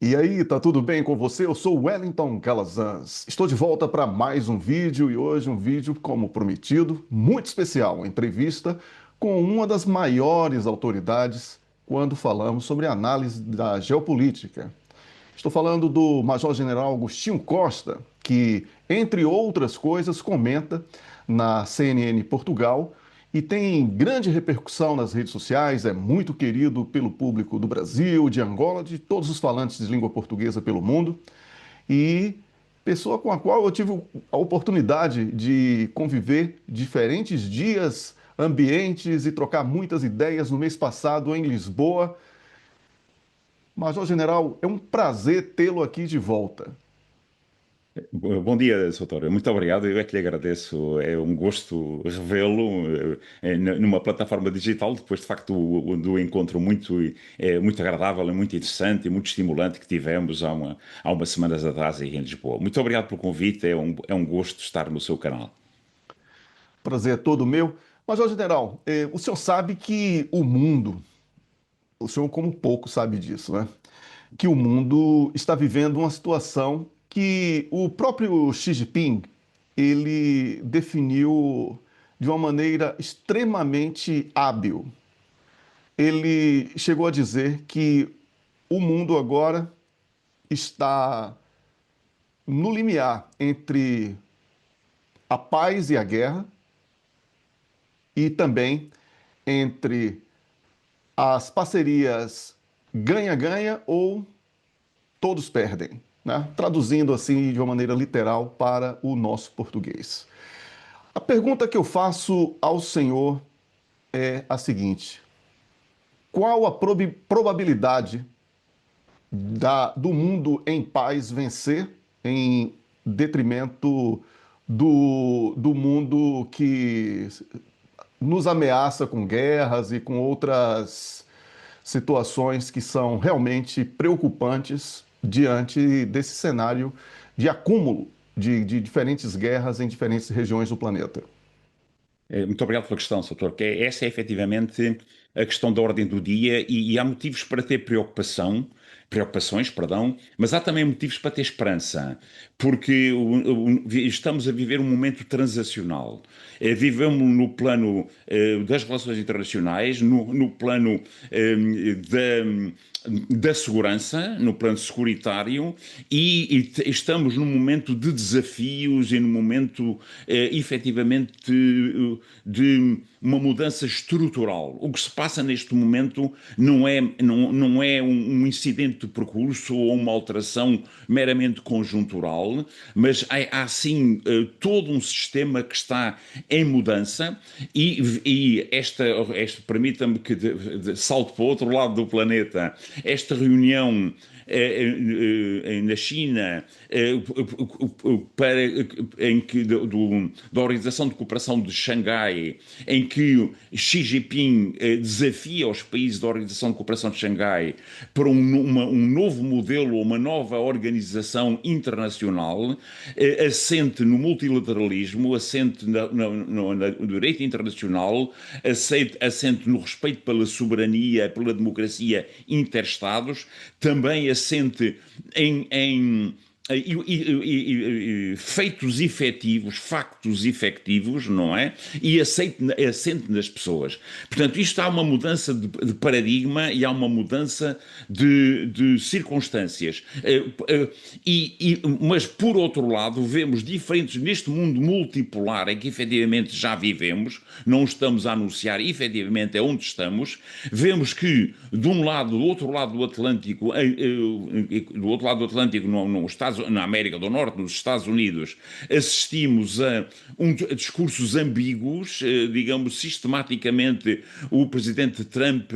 E aí, tá tudo bem com você? Eu sou o Wellington Calazans. Estou de volta para mais um vídeo e hoje um vídeo, como prometido, muito especial, uma entrevista com uma das maiores autoridades quando falamos sobre análise da geopolítica. Estou falando do Major-General Agostinho Costa, que, entre outras coisas, comenta na CNN Portugal e tem grande repercussão nas redes sociais, é muito querido pelo público do Brasil, de Angola, de todos os falantes de língua portuguesa pelo mundo e pessoa com a qual eu tive a oportunidade de conviver diferentes dias, ambientes e trocar muitas ideias no mês passado em Lisboa. Major General, é um prazer tê-lo aqui de volta. Bom dia, Soutora. Muito obrigado. Eu é que lhe agradeço. É um gosto revê-lo numa plataforma digital, depois de facto do encontro muito agradável, e muito interessante e muito estimulante que tivemos há umas semanas atrás aí em Lisboa. Muito obrigado pelo convite. É um gosto estar no seu canal. Prazer é todo meu. Major General, o senhor sabe que o mundo, o senhor como pouco sabe disso, né? Que o mundo está vivendo uma situação que o próprio Xi Jinping ele definiu de uma maneira extremamente hábil. Ele chegou a dizer que o mundo agora está no limiar entre a paz e a guerra e também entre as parcerias ganha-ganha ou todos perdem, né? Traduzindo assim de uma maneira literal para o nosso português. A pergunta que eu faço ao senhor é a seguinte: qual a probabilidade do mundo em paz vencer em detrimento do mundo que nos ameaça com guerras e com outras situações que são realmente preocupantes diante desse cenário de acúmulo de diferentes guerras em diferentes regiões do planeta? Muito obrigado pela questão, Soutor, que essa é efetivamente a questão da ordem do dia e há motivos para ter preocupações, perdão, mas há também motivos para ter esperança, porque estamos a viver um momento transacional. Vivemos no plano das relações internacionais, no plano da segurança, no plano securitário, estamos num momento de desafios e num momento efetivamente de uma mudança estrutural. O que se passa neste momento não é um incidente de percurso ou uma alteração meramente conjuntural, mas há sim todo um sistema que está em mudança e permita-me que salte para o outro lado do planeta. Esta reunião na China da Organização de Cooperação de Xangai, em que Xi Jinping desafia os países da Organização de Cooperação de Xangai para um novo modelo, uma nova organização internacional, assente no multilateralismo, assente no direito internacional, assente no respeito pela soberania, pela democracia interestados, também assente em feitos efetivos, factos efetivos, não é? E assente nas pessoas. Portanto, isto há uma mudança de paradigma e há uma mudança de circunstâncias. Mas, por outro lado, vemos diferentes, neste mundo multipolar em que efetivamente já vivemos, não estamos a anunciar, efetivamente é onde estamos, vemos que, de um lado, do outro lado do Atlântico, na América do Norte, nos Estados Unidos, assistimos a discursos ambíguos, digamos, sistematicamente o presidente Trump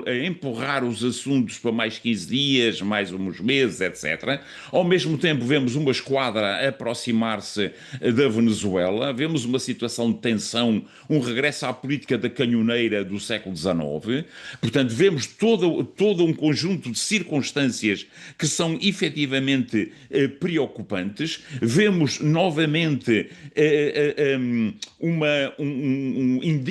a empurrar os assuntos para mais 15 dias, mais uns meses, etc. Ao mesmo tempo, vemos uma esquadra a aproximar-se da Venezuela, vemos uma situação de tensão, um regresso à política da canhoneira do século XIX. Portanto, vemos todo um conjunto de circunstâncias que são efetivamente preocupantes. Vemos novamente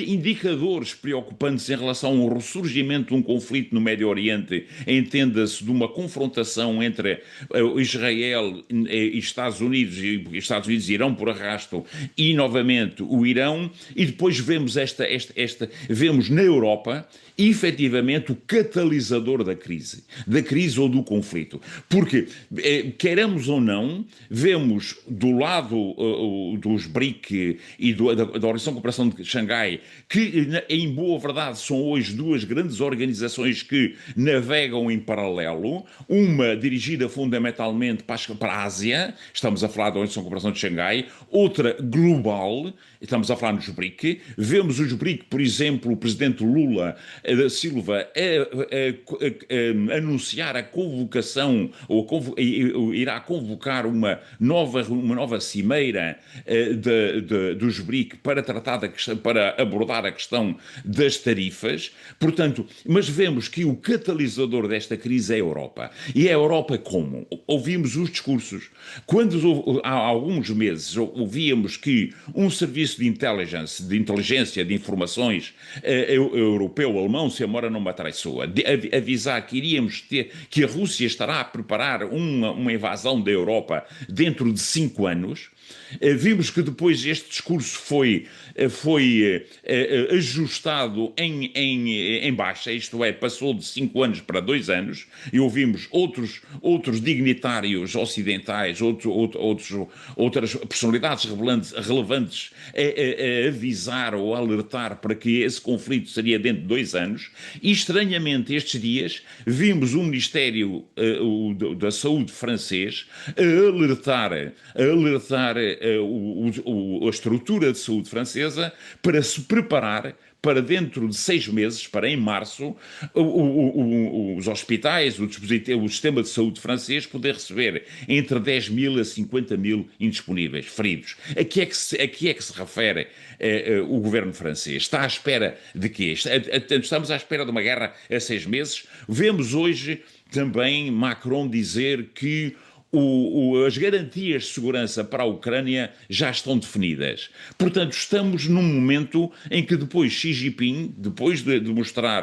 indicadores preocupantes em relação ao ressurgimento de um conflito no Médio Oriente, entenda-se de uma confrontação entre Israel e Estados Unidos, e Estados Unidos irão por arrasto, e novamente o Irão, e depois vemos vemos na Europa efetivamente o catalisador da crise ou do conflito. Porque, queremos ou não, vemos do lado dos BRIC e da Organização de Cooperação de Xangai, que, em boa verdade, são hoje duas grandes organizações que navegam em paralelo, uma dirigida fundamentalmente para a Ásia, estamos a falar da Organização de Cooperação de Xangai, outra global, estamos a falar nos BRIC. Vemos os BRIC, por exemplo, o presidente Lula da Silva anunciar a convocação, irá convocar uma nova cimeira dos BRIC para tratar para abordar a questão das tarifas. Portanto, mas vemos que o catalisador desta crise é a Europa. E a Europa como? Ouvimos os discursos. Quando há alguns meses ouvíamos que um serviço de inteligência, de informações europeu, alemão, se a memória não me atraiçoa, avisar que que a Rússia estará a preparar uma invasão da Europa dentro de 5 anos. Vimos que depois este discurso foi ajustado em baixa, isto é, passou de 5 anos para 2 anos, e ouvimos outros dignitários ocidentais, outras personalidades relevantes a avisar ou a alertar para que esse conflito seria dentro de 2 anos, e estranhamente estes dias vimos o Ministério da Saúde francês a alertar a estrutura de saúde francesa para se preparar para dentro de 6 meses, para em março, os hospitais, o sistema de saúde francês poder receber entre 10 mil a 50 mil indisponíveis, feridos. A que é que se refere o governo francês? Está à espera de quê? Estamos à espera de uma guerra a 6 meses? Vemos hoje também Macron dizer que as garantias de segurança para a Ucrânia já estão definidas. Portanto, estamos num momento em que depois Xi Jinping, depois de mostrar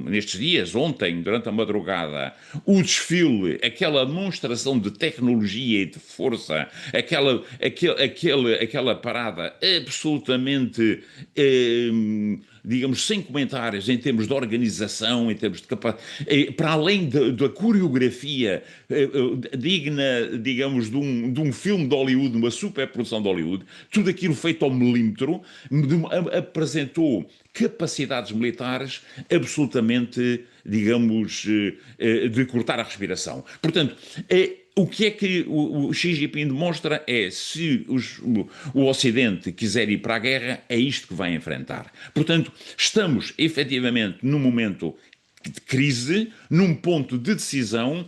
nestes dias, ontem, durante a madrugada, o desfile, aquela demonstração de tecnologia e de força, aquela parada absolutamente digamos, sem comentários em termos de organização, em termos de capacidade, para além da coreografia digna, digamos, de um filme de Hollywood, uma superprodução de Hollywood, tudo aquilo feito ao milímetro, apresentou capacidades militares absolutamente, digamos, de cortar a respiração. Portanto, o que é que o Xi Jinping demonstra é, se o Ocidente quiser ir para a guerra, é isto que vai enfrentar. Portanto, estamos efetivamente num momento de crise, num ponto de decisão.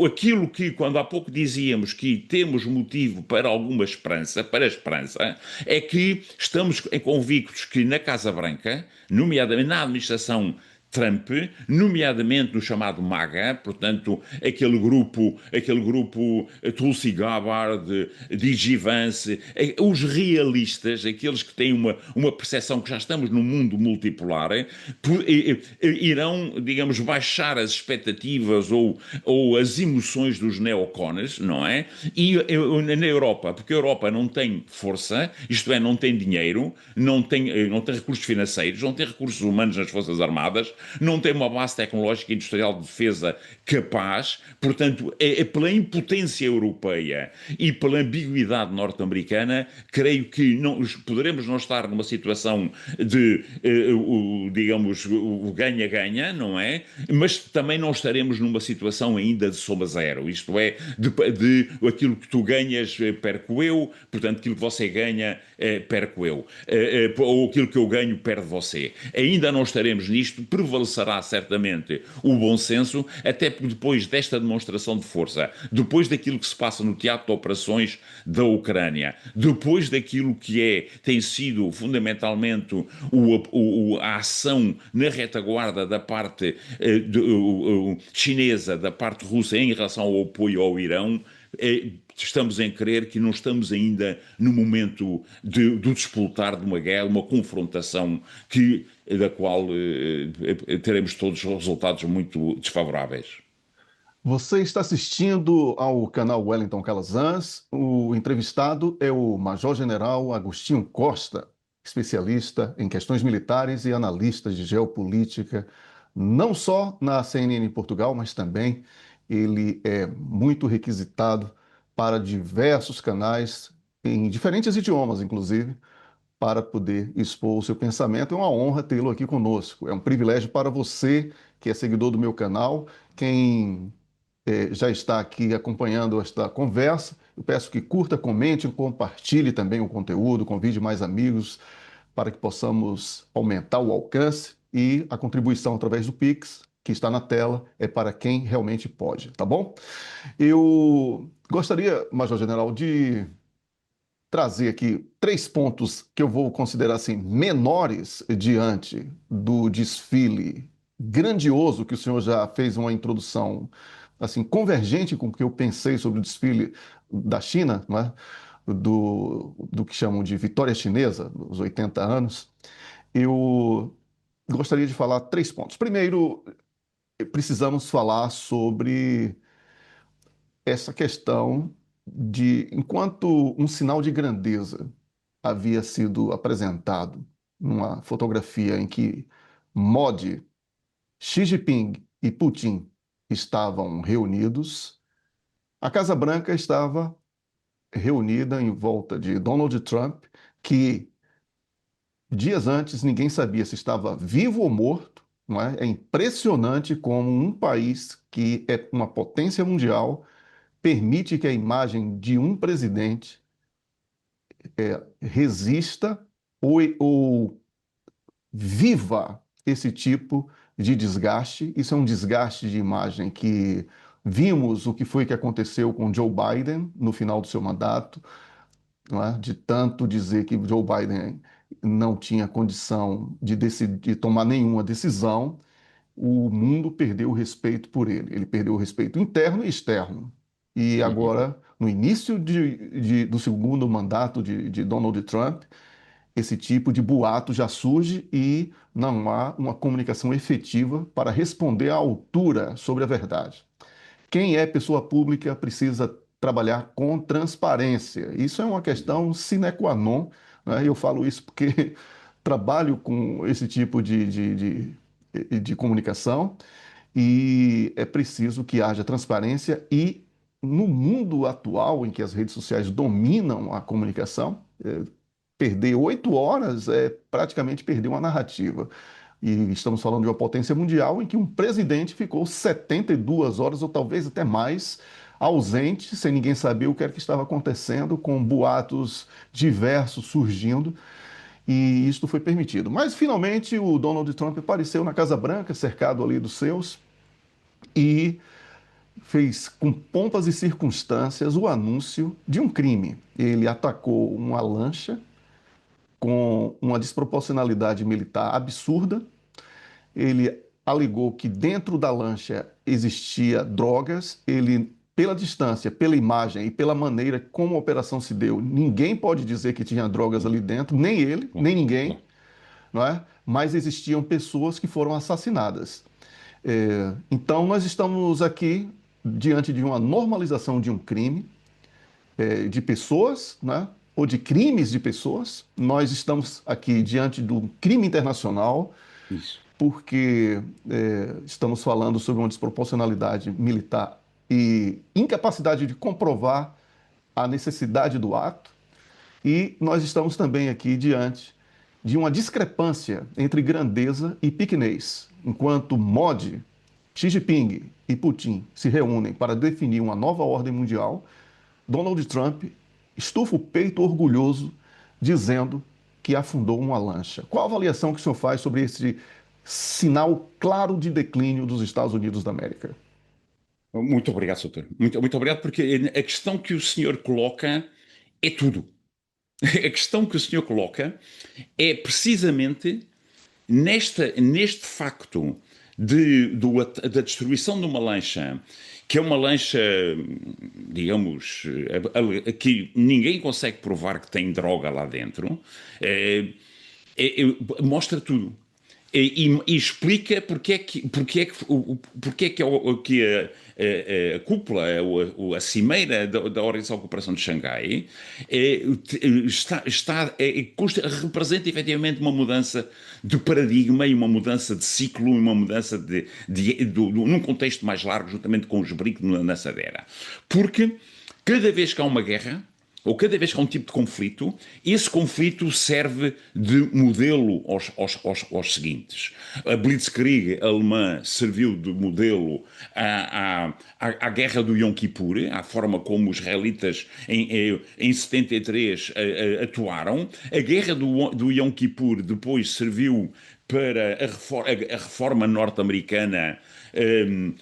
Aquilo que, quando há pouco dizíamos que temos motivo para alguma esperança, é que estamos convictos que na Casa Branca, nomeadamente na administração Trump, nomeadamente no chamado MAGA, portanto, aquele grupo Tulsi Gabbard, D.G. Vance, os realistas, aqueles que têm uma percepção que já estamos num mundo multipolar, irão, digamos, baixar as expectativas ou as emoções dos neocons, não é? E na Europa, porque a Europa não tem força, isto é, não tem dinheiro, não tem recursos financeiros, não tem recursos humanos nas Forças Armadas, não tem uma base tecnológica e industrial de defesa capaz. Portanto, pela impotência europeia e pela ambiguidade norte-americana, creio que poderemos não estar numa situação de, digamos, o ganha-ganha, não é? Mas também não estaremos numa situação ainda de soma zero, isto é, de aquilo que tu ganhas, perco eu, portanto, aquilo que você ganha, perco eu, ou aquilo que eu ganho, perde você. Ainda não estaremos nisto, provavelmente prevalecerá certamente o bom senso, até porque depois desta demonstração de força, depois daquilo que se passa no teatro de operações da Ucrânia, depois daquilo que tem sido fundamentalmente a ação na retaguarda da parte chinesa, da parte russa em relação ao apoio ao Irão, estamos em crer que não estamos ainda no momento do despoltar de uma guerra, uma confrontação da qual teremos todos resultados muito desfavoráveis. Você está assistindo ao canal Wellington Calazans. O entrevistado é o Major-General Agostinho Costa, especialista em questões militares e analista de geopolítica, não só na CNN em Portugal, mas também ele é muito requisitado para diversos canais, em diferentes idiomas, inclusive, para poder expor o seu pensamento. É uma honra tê-lo aqui conosco. É um privilégio para você, que é seguidor do meu canal, quem já está aqui acompanhando esta conversa. Eu peço que curta, comente, compartilhe também o conteúdo, convide mais amigos para que possamos aumentar o alcance e a contribuição através do Pix, que está na tela, é para quem realmente pode, tá bom? Eu gostaria, Major General, de trazer aqui três pontos que eu vou considerar assim menores diante do desfile grandioso que o senhor já fez uma introdução assim convergente com o que eu pensei sobre o desfile da China, não é? Do que chamam de vitória chinesa, dos 80 anos. Eu gostaria de falar três pontos. Primeiro, precisamos falar sobre essa questão de, enquanto um sinal de grandeza havia sido apresentado numa fotografia em que Modi, Xi Jinping e Putin estavam reunidos, a Casa Branca estava reunida em volta de Donald Trump, que dias antes ninguém sabia se estava vivo ou morto. Não é? É impressionante como um país que é uma potência mundial permite que a imagem de um presidente resista ou viva esse tipo de desgaste. Isso é um desgaste de imagem que vimos o que foi que aconteceu com Joe Biden no final do seu mandato, não é? De tanto dizer que Joe Biden não tinha condição de decidir, de tomar nenhuma decisão, o mundo perdeu o respeito por ele. Ele perdeu o respeito interno e externo. E Uhum. agora, no início do segundo mandato de Donald Trump, esse tipo de boato já surge e não há uma comunicação efetiva para responder à altura sobre a verdade. Quem é pessoa pública precisa trabalhar com transparência. Isso é uma questão sine qua non, né? Eu falo isso porque trabalho com esse tipo de comunicação e é preciso que haja transparência e no mundo atual em que as redes sociais dominam a comunicação, perder 8 horas é praticamente perder uma narrativa. E estamos falando de uma potência mundial em que um presidente ficou 72 horas ou talvez até mais ausente, sem ninguém saber o que era que estava acontecendo, com boatos diversos surgindo, e isto foi permitido. Mas finalmente o Donald Trump apareceu na Casa Branca, cercado ali dos seus, e fez com pompas e circunstâncias o anúncio de um crime. Ele atacou uma lancha com uma desproporcionalidade militar absurda. Ele alegou que dentro da lancha existia drogas. Ele, pela distância, pela imagem e pela maneira como a operação se deu, ninguém pode dizer que tinha drogas ali dentro, nem ele, Bom, nem ninguém, bom. não é? Mas existiam pessoas que foram assassinadas. Então, nós estamos aqui diante de uma normalização de um crime, de pessoas, né? Ou de crimes de pessoas. Nós estamos aqui diante do crime internacional, Isso. porque estamos falando sobre uma desproporcionalidade militar e incapacidade de comprovar a necessidade do ato. E nós estamos também aqui diante de uma discrepância entre grandeza e pequenez. Enquanto Modi, Xi Jinping e Putin se reúnem para definir uma nova ordem mundial, Donald Trump estufa o peito orgulhoso, dizendo que afundou uma lancha. Qual a avaliação que o senhor faz sobre esse sinal claro de declínio dos Estados Unidos da América? Muito obrigado, Soutor. Muito obrigado, porque a questão que o senhor coloca é tudo. A questão que o senhor coloca é precisamente neste facto da destruição de uma lancha, que é uma lancha, digamos, que ninguém consegue provar que tem droga lá dentro, eh, mostra tudo. E explica porque é que, a cúpula, a cimeira da Organização de Cooperação de Xangai representa efetivamente uma mudança de paradigma e uma mudança de ciclo e uma mudança num contexto mais largo, juntamente com os BRIC nessa era. Porque cada vez que há uma guerra, ou cada vez que há um tipo de conflito, esse conflito serve de modelo aos seguintes. A Blitzkrieg alemã serviu de modelo à guerra do Yom Kippur, à forma como os israelitas em 73 atuaram. A guerra do Yom Kippur depois serviu para a reforma norte-americana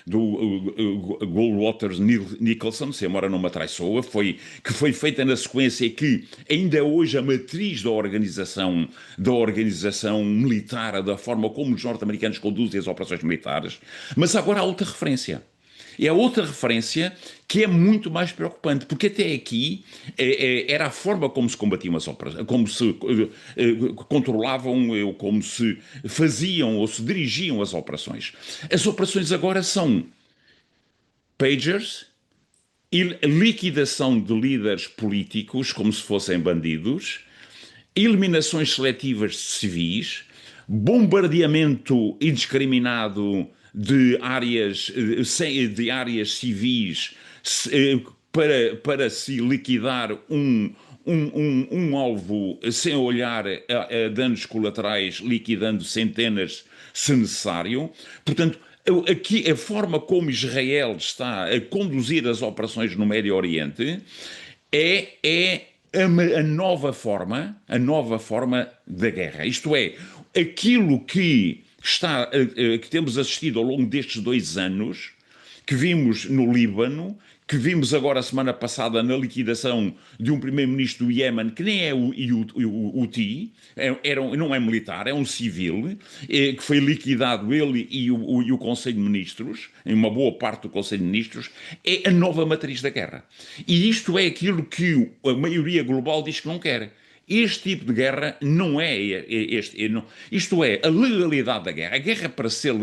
do Goldwater Nicholson, se a memória não me atraiçoa, que foi feita na sequência que ainda hoje a matriz da organização militar, da forma como os norte-americanos conduzem as operações militares, mas agora há outra referência. É a outra referência que é muito mais preocupante, porque até aqui era a forma como se combatiam as operações, como se controlavam, ou como se faziam ou se dirigiam as operações. As operações agora são pagers, liquidação de líderes políticos como se fossem bandidos, eliminações seletivas de civis, bombardeamento indiscriminado de áreas civis para se liquidar um alvo sem olhar a danos colaterais, liquidando centenas se necessário. Portanto, aqui a forma como Israel está a conduzir as operações no Médio Oriente é a nova forma da guerra. Isto é, aquilo que temos assistido ao longo destes 2 anos, que vimos no Líbano, que vimos agora a semana passada na liquidação de um primeiro-ministro do Iémen, que nem é o Houthi, não é militar, é um civil, que foi liquidado ele e o Conselho de Ministros, em uma boa parte do Conselho de Ministros, é a nova matriz da guerra. E isto é aquilo que a maioria global diz que não quer. Este tipo de guerra não é isto é, a legalidade da guerra. A guerra para ser,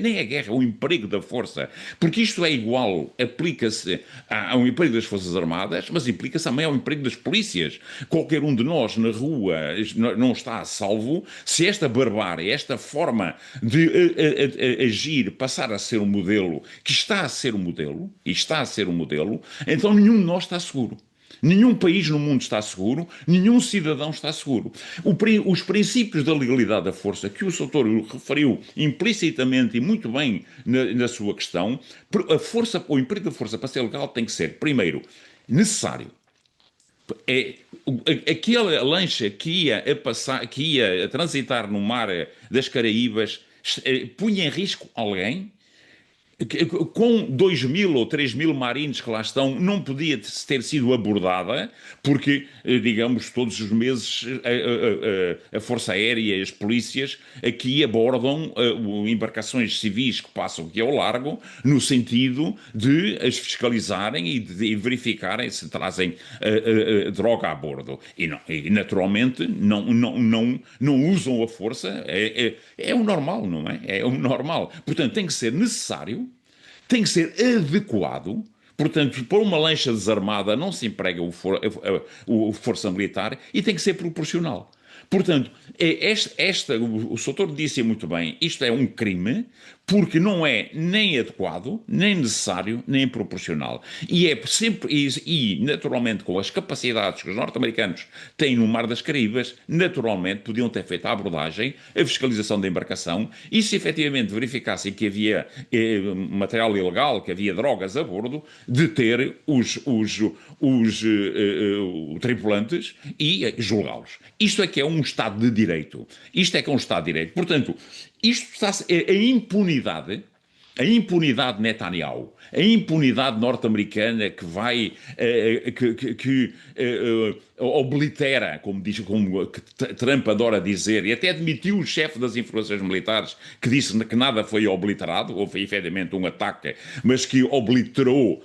nem a guerra, o emprego da força, porque isto é igual, aplica-se ao emprego das Forças Armadas, mas implica-se também ao emprego das polícias. Qualquer um de nós na rua não está a salvo se esta barbárie, esta forma de agir passar a ser um modelo, que está a ser um modelo, e está a ser um modelo, então nenhum de nós está seguro. Nenhum país no mundo está seguro, nenhum cidadão está seguro. Os princípios da legalidade da força, que o Soutor referiu implicitamente e muito bem na sua questão, o emprego da força para ser legal tem que ser, primeiro, necessário. Aquela lancha que ia a transitar no mar das Caraíbas punha em risco alguém? Com 2.000 ou 3.000 marinhos que lá estão, não podia ter sido abordada, porque, digamos, todos os meses a Força Aérea e as polícias aqui abordam embarcações civis que passam aqui ao largo, no sentido de as fiscalizarem e de verificarem se trazem droga a bordo. E naturalmente, não usam a força, é o normal, não é? É o normal. Portanto, tem que ser necessário, tem que ser adequado. Portanto, para uma lancha desarmada não se emprega o força militar e tem que ser proporcional. Portanto, o Soutor disse muito bem, isto é um crime porque não é nem adequado, nem necessário, nem proporcional. E é sempre, naturalmente, com as capacidades que os norte-americanos têm no Mar das Caraíbas, naturalmente podiam ter feito a abordagem, a fiscalização da embarcação, e se efetivamente verificassem que havia material ilegal, que havia drogas a bordo, deter os tripulantes e julgá-los. Isto é que é um Estado de Direito. Isto é que é um Estado de Direito. Portanto, isto está a impunidade de Netanyahu, a impunidade norte-americana que vai, oblitera, como diz, como que Trump adora dizer, e até admitiu o chefe das informações militares que disse que nada foi obliterado, houve efetivamente um ataque, mas que obliterou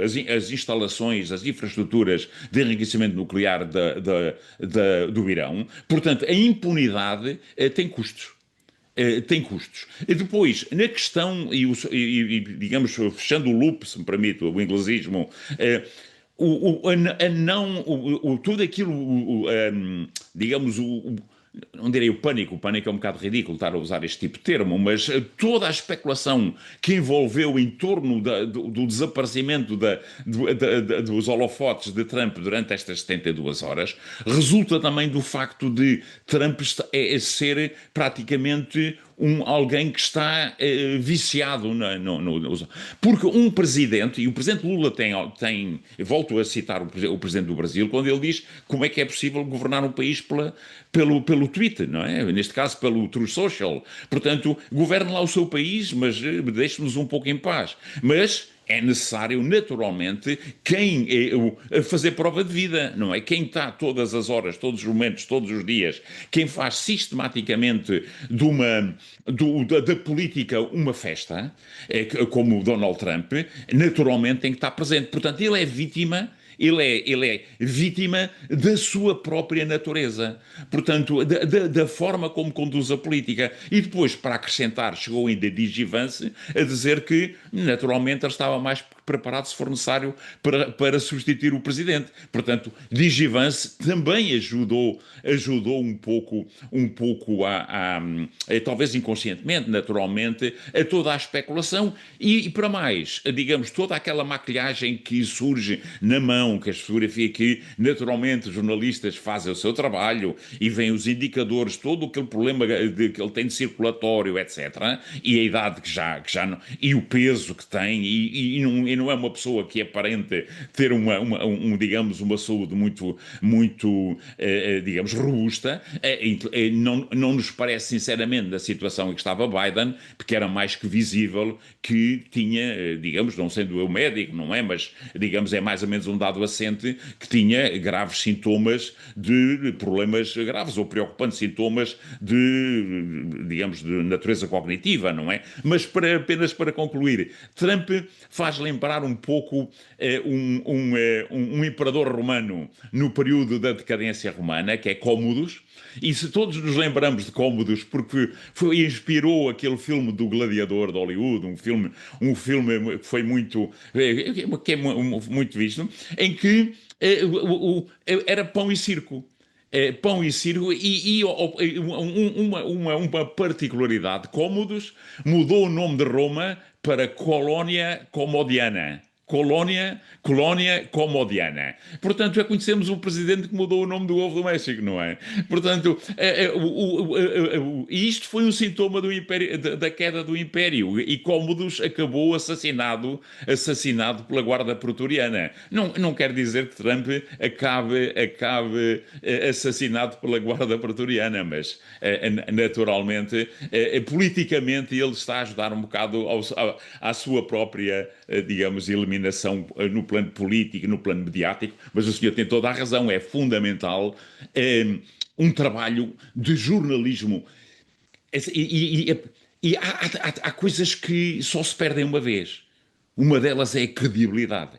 as instalações, as infraestruturas de enriquecimento nuclear do Irão. Portanto, a impunidade tem custos. Tem custos. E depois, na questão, digamos, fechando o loop, se me permite, o inglesismo, a não, tudo aquilo, digamos, não direi o pânico é um bocado ridículo estar a usar este tipo de termo, mas toda a especulação que envolveu em torno do desaparecimento dos holofotes de Trump durante estas 72 horas resulta também do facto de Trump ser praticamente alguém que está viciado porque um presidente, e o presidente Lula volto a citar o presidente do Brasil, quando ele diz como é que é possível governar um país pelo Twitter, não é? Neste caso pelo True Social. Portanto, governe lá o seu país, mas deixe-nos um pouco em paz. Mas é necessário, naturalmente, fazer prova de vida, não é? Quem está todas as horas, todos os momentos, todos os dias, quem faz sistematicamente da política uma festa, como o Donald Trump, naturalmente tem que estar presente. Portanto, ele é vítima. Ele é vítima da sua própria natureza, portanto, da forma como conduz a política. E depois, para acrescentar, chegou ainda Digivance a dizer que, naturalmente, ele estava mais preparado, se for necessário, para substituir o presidente. Portanto, Digivance também ajudou um pouco talvez inconscientemente, naturalmente, a toda a especulação e para mais, digamos, toda aquela maquilhagem que surge na mão, que as fotografias que, naturalmente, os jornalistas fazem o seu trabalho e vêm os indicadores, todo aquele problema que ele tem de circulatório, etc. E a idade que já não, e o peso que tem, e não é uma pessoa que aparente ter digamos, uma saúde muito digamos, robusta. Não nos parece, sinceramente, da situação em que estava Biden, porque era mais que visível que tinha, digamos, não sendo eu médico, não é? Mas, digamos, é mais ou menos um dado assente que tinha graves sintomas de problemas graves ou preocupantes sintomas digamos, de natureza cognitiva, não é? Mas apenas para concluir, Trump faz lembrar um pouco um imperador romano no período da decadência romana, que é Cómodos, e se todos nos lembramos de Cómodos, porque inspirou aquele filme do Gladiador de Hollywood, um filme que foi que é muito visto, em que era pão e circo. Pão e circo uma particularidade. Cómodos mudou o nome de Roma para Colónia Comodiana. Colónia Comodiana. Portanto, já conhecemos um presidente que mudou o nome do ovo do México, não é? Portanto, isto foi um sintoma da queda do Império e Cómodos acabou assassinado pela Guarda Pretoriana. Não quer dizer que Trump acabe assassinado pela Guarda Pretoriana, mas naturalmente, politicamente, ele está a ajudar um bocado à sua própria, digamos, eliminação no plano político, no plano mediático, mas o senhor tem toda a razão, é fundamental um trabalho de jornalismo. E há coisas que só se perdem uma vez. Uma delas é a credibilidade.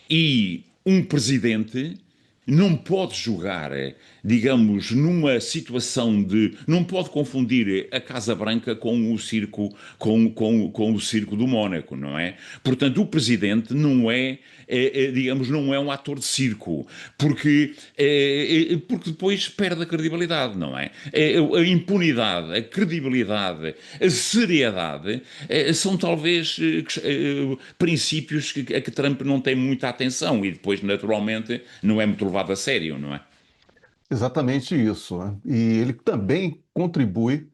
E um presidente não pode jogar, digamos, numa situação não pode confundir a Casa Branca com o circo, com o circo do Mónaco, não é? Portanto, o presidente não digamos, não é um ator de circo, porque depois perde a credibilidade, não é? A impunidade, a credibilidade, a seriedade são talvez princípios a que Trump não tem muita atenção e depois, naturalmente, não é muito levado a sério, não é? Exatamente isso, né? E ele também contribui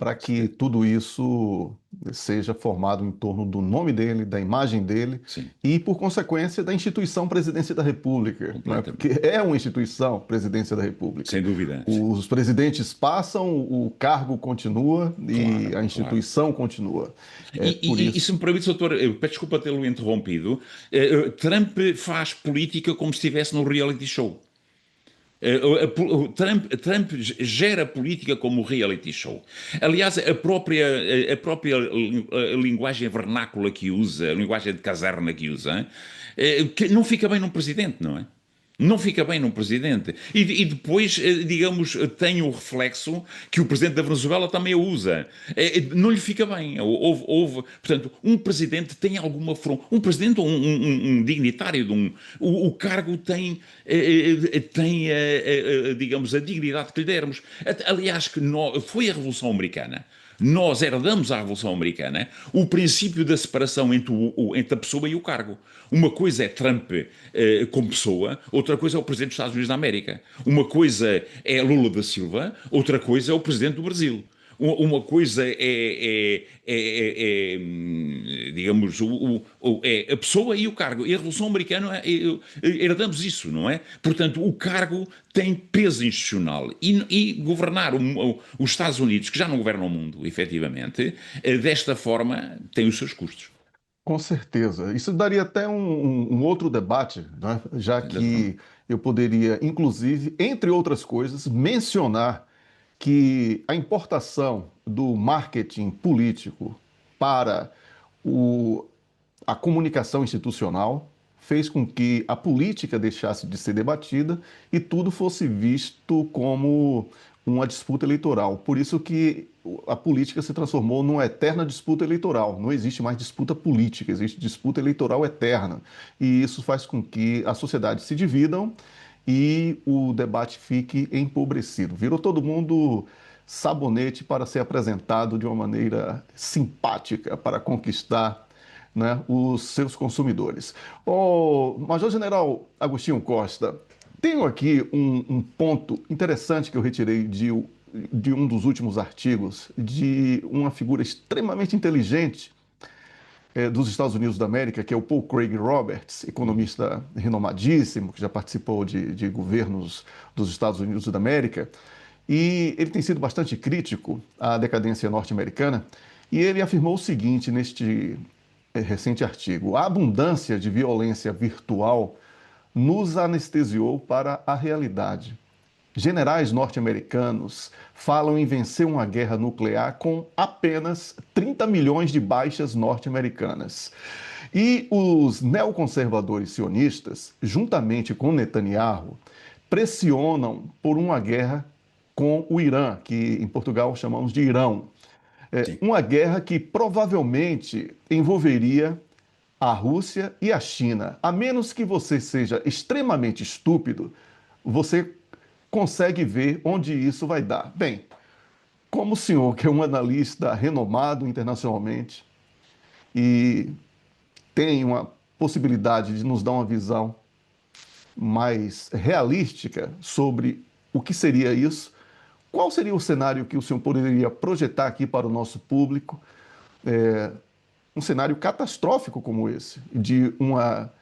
para que tudo isso seja formado em torno do nome dele, da imagem dele Sim, e, por consequência, da instituição Presidência da República, né? completamente. Porque é uma instituição Presidência da República. Sem dúvida. Sim. Os presidentes passam, o cargo continua e Claro, a claro. instituição continua. É por E se isso. me permite, doutor, eu peço desculpa tê-lo interrompido, Trump faz política como se estivesse num reality show. Trump gera política como reality show. Aliás, a própria linguagem vernácula que usa, a linguagem de caserna que usa, que não fica bem num presidente, não é? Não fica bem num presidente. E depois, digamos, tem o reflexo que o presidente da Venezuela também a usa. Não lhe fica bem. Portanto, um presidente tem alguma forma. Um presidente ou um dignitário de um. O cargo tem, digamos, a dignidade que lhe dermos. Aliás, foi a Revolução Americana. Nós herdamos à Revolução Americana o princípio da separação entre a pessoa e o cargo. Uma coisa é Trump como pessoa, outra coisa é o Presidente dos Estados Unidos da América. Uma coisa é Lula da Silva, outra coisa é o Presidente do Brasil. Uma coisa digamos, é a pessoa e o cargo. E a Revolução Americana, herdamos isso, não é? Portanto, o cargo tem peso institucional. E governar os Estados Unidos, que já não governam o mundo, efetivamente, desta forma, tem os seus custos. Com certeza. Isso daria até um outro debate, né? Já Naturalmente. que eu poderia, inclusive, entre outras coisas, mencionar que a importação do marketing político para o, a comunicação institucional fez com que a política deixasse de ser debatida e tudo fosse visto como uma disputa eleitoral. Por isso que a política se transformou numa eterna disputa eleitoral. Não existe mais disputa política, existe disputa eleitoral eterna. E isso faz com que a sociedade se dividam e o debate fique empobrecido. Virou todo mundo sabonete para ser apresentado de uma maneira simpática para conquistar, né, os seus consumidores. O Major General Agostinho Costa, tenho aqui um ponto interessante que eu retirei de um dos últimos artigos de uma figura extremamente inteligente dos Estados Unidos da América, que é o Paul Craig Roberts, economista renomadíssimo, que já participou de governos dos Estados Unidos da América, e ele tem sido bastante crítico à decadência norte-americana, e ele afirmou o seguinte neste recente artigo: a abundância de violência virtual nos anestesiou para a realidade. Generais norte-americanos falam em vencer uma guerra nuclear com apenas 30 milhões de baixas norte-americanas. E os neoconservadores sionistas, juntamente com Netanyahu, pressionam por uma guerra com o Irã, que em Portugal chamamos de Irão. Sim. Uma guerra que provavelmente envolveria a Rússia e a China. A menos que você seja extremamente estúpido, você consegue ver onde isso vai dar. Bem, como o senhor, que é um analista renomado internacionalmente e tem uma possibilidade de nos dar uma visão mais realística sobre o que seria isso, qual seria o cenário que o senhor poderia projetar aqui para o nosso público? Um cenário catastrófico como esse, de uma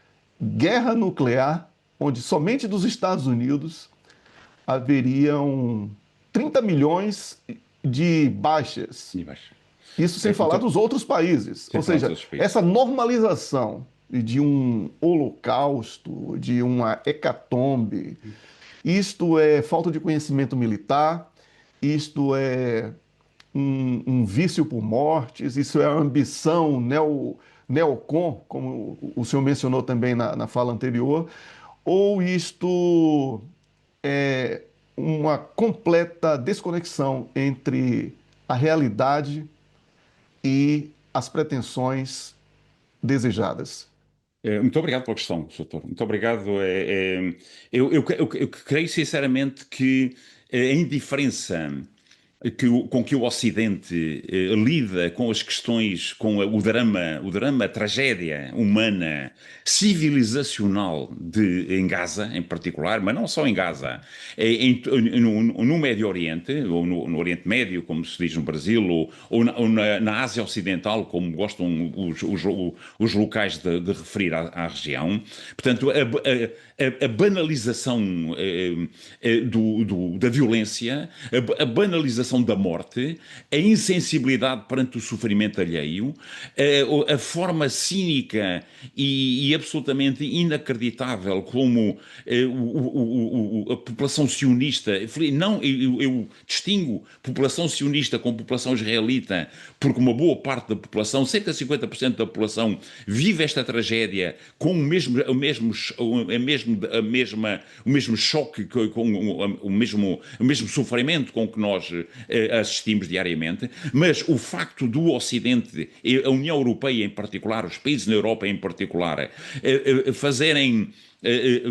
guerra nuclear, onde somente dos Estados Unidos haveriam 30 milhões de baixas. E baixa. Isso sem falar Então, dos outros países. sem Ou falar dos seja, outros países. essa normalização de um holocausto, de uma hecatombe, isto é falta de conhecimento militar, isto é um vício por mortes, isso é a ambição neocon, como o senhor mencionou também na fala anterior, ou isto é uma completa desconexão entre a realidade e as pretensões desejadas. Muito obrigado pela questão, doutor. Muito obrigado. Eu creio sinceramente que a indiferença com que o Ocidente lida com as questões, com o drama, a tragédia humana, civilizacional em Gaza, em particular, mas não só em Gaza, no Médio Oriente, ou no Oriente Médio, como se diz no Brasil, ou na Ásia Ocidental, como gostam os locais de referir à região. Portanto, a banalização da violência, a banalização da morte, a insensibilidade perante o sofrimento alheio, a forma cínica e absolutamente inacreditável como a população sionista, não, eu distingo população sionista com população israelita, porque uma boa parte da população, cerca de 50% da população, vive esta tragédia com o mesmo choque, com o mesmo sofrimento com que nós assistimos diariamente, mas o facto do Ocidente, a União Europeia em particular, os países na Europa em particular, fazerem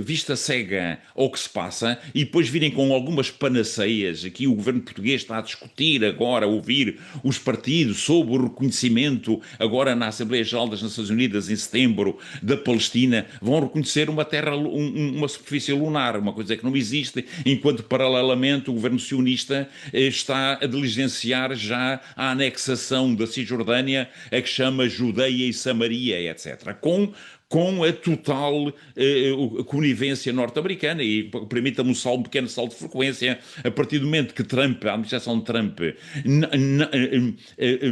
vista cega ao que se passa e depois virem com algumas panaceias. Aqui o governo português está a discutir agora, a ouvir os partidos sobre o reconhecimento, agora na Assembleia Geral das Nações Unidas, em setembro, da Palestina, vão reconhecer uma terra, uma superfície lunar, uma coisa que não existe, enquanto paralelamente o governo sionista está a diligenciar já a anexação da Cisjordânia, a que chama Judeia e Samaria, etc. Com a total conivência norte-americana. E permita-me um pequeno salto de frequência. A partir do momento que a administração de Trump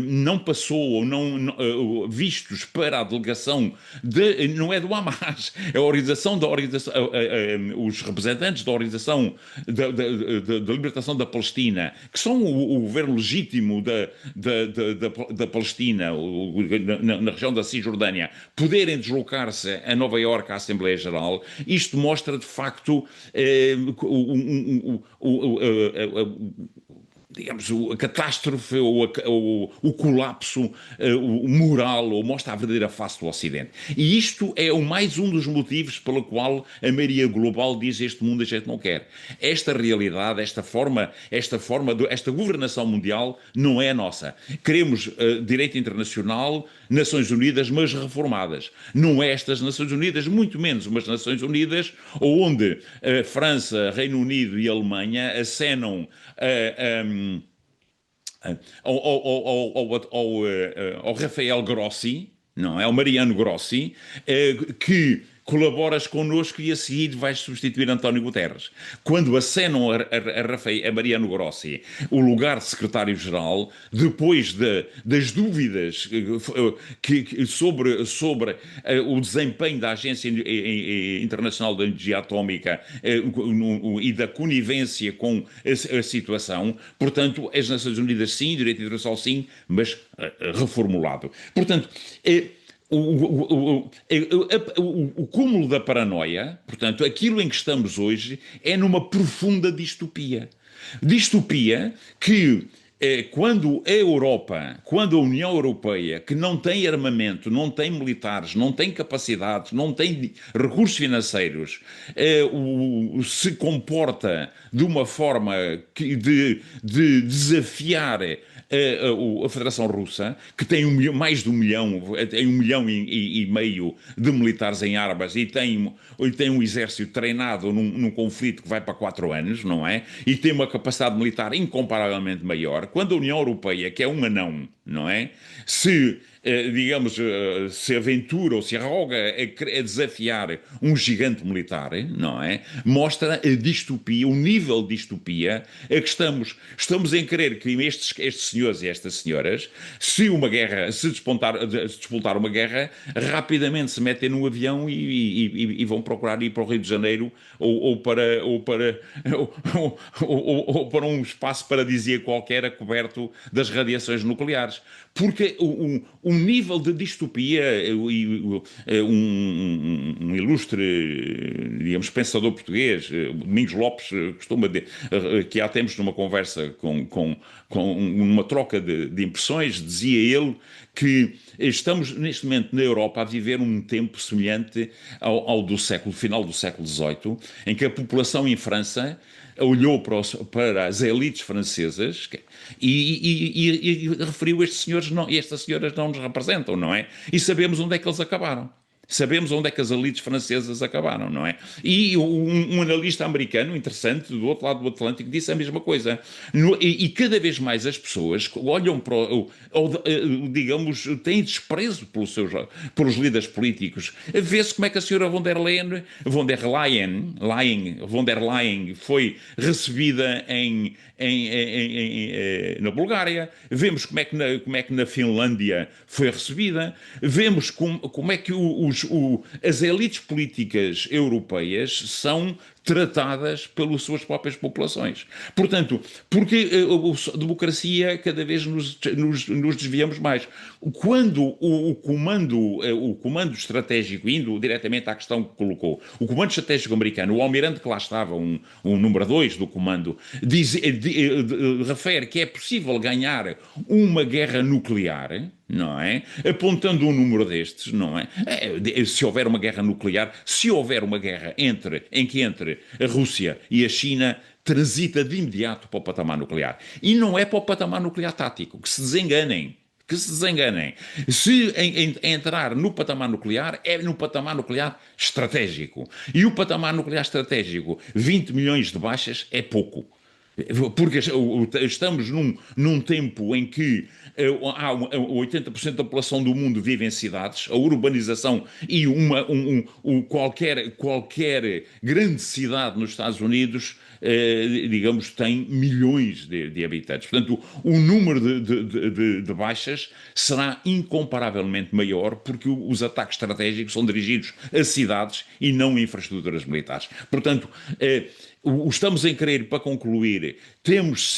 não passou ou não vistos para a delegação não é do Hamas, é a organização os representantes da Organização da Libertação da Palestina, que são o governo legítimo da Palestina, na região da Cisjordânia, poderem deslocar a Nova Iorque à Assembleia Geral, isto mostra de facto digamos, a catástrofe ou o colapso moral, ou mostra a verdadeira face do Ocidente. E isto é mais um dos motivos pelo qual a maioria global diz: este mundo a gente não quer. Esta realidade, esta governação mundial não é a nossa. Queremos direito internacional, Nações Unidas, mas reformadas. Não é estas Nações Unidas, muito menos umas Nações Unidas onde a França, Reino Unido e a Alemanha acenam ao Rafael Grossi, não é? Ao Mariano Grossi, que colaboras connosco e a seguir vais substituir António Guterres. Quando acenam a Mariano Grossi o lugar de secretário-geral, depois das dúvidas sobre o desempenho da Agência Internacional de Energia Atómica e da conivência com a situação, portanto, as Nações Unidas sim, direito internacional sim, mas reformulado. Portanto, o cúmulo da paranoia, portanto, aquilo em que estamos hoje é numa profunda distopia. Distopia que quando a Europa, quando a União Europeia, que não tem armamento, não tem militares, não tem capacidades, não tem recursos financeiros, se comporta de uma forma de desafiar a Federação Russa, que tem mais de 1 milhão, tem 1,5 milhão de militares em armas e tem um exército treinado num conflito que vai para 4 anos, não é? E tem uma capacidade militar incomparavelmente maior. Quando a União Europeia, que é um anão, não é? Digamos, se aventura ou se arroga a desafiar um gigante militar, não é? Mostra a distopia, o nível de distopia a que estamos. Estamos em querer que estes senhores e estas senhoras, se despoltar uma guerra, rapidamente se metem num avião e vão procurar ir para o Rio de Janeiro ou para um espaço paradisíaco qualquer coberto das radiações nucleares. Porque o nível de distopia, um ilustre, digamos, pensador português, Domingos Lopes, costuma dizer, que há tempos numa conversa com uma troca de impressões, dizia ele que estamos neste momento na Europa a viver um tempo semelhante ao do final do século XVIII, em que a população em França olhou para as elites francesas e referiu estes senhores não, e estas senhoras não nos representam, não é? E sabemos onde é que eles acabaram. Sabemos onde é que as elites francesas acabaram, não é? E um analista americano, interessante, do outro lado do Atlântico, disse a mesma coisa. E cada vez mais as pessoas olham para, digamos, têm desprezo pelos líderes políticos. Vê-se como é que a senhora von der Leyen foi recebida na Bulgária. Vemos como é que na Finlândia foi recebida. Vemos como é que as elites políticas europeias são tratadas pelas suas próprias populações. Portanto, porque a democracia cada vez nos desviamos mais. Quando o comando estratégico, indo diretamente à questão que colocou, o comando estratégico americano, o almirante que lá estava, um número 2 do comando, refere que é possível ganhar uma guerra nuclear, não é? Apontando um número destes, não é? Se houver uma guerra nuclear, se houver uma guerra entre a Rússia e a China, transita de imediato para o patamar nuclear. E não é para o patamar nuclear tático, que se desenganem. Que se desenganem. Se entrar no patamar nuclear, é no patamar nuclear estratégico. E o patamar nuclear estratégico, 20 milhões de baixas, é pouco. Porque estamos num tempo em que 80% da população do mundo vive em cidades, a urbanização e qualquer grande cidade nos Estados Unidos, digamos, tem milhões de habitantes. Portanto, o número de baixas será incomparavelmente maior porque os ataques estratégicos são dirigidos a cidades e não a infraestruturas militares. Portanto, estamos em querer, para concluir, estamos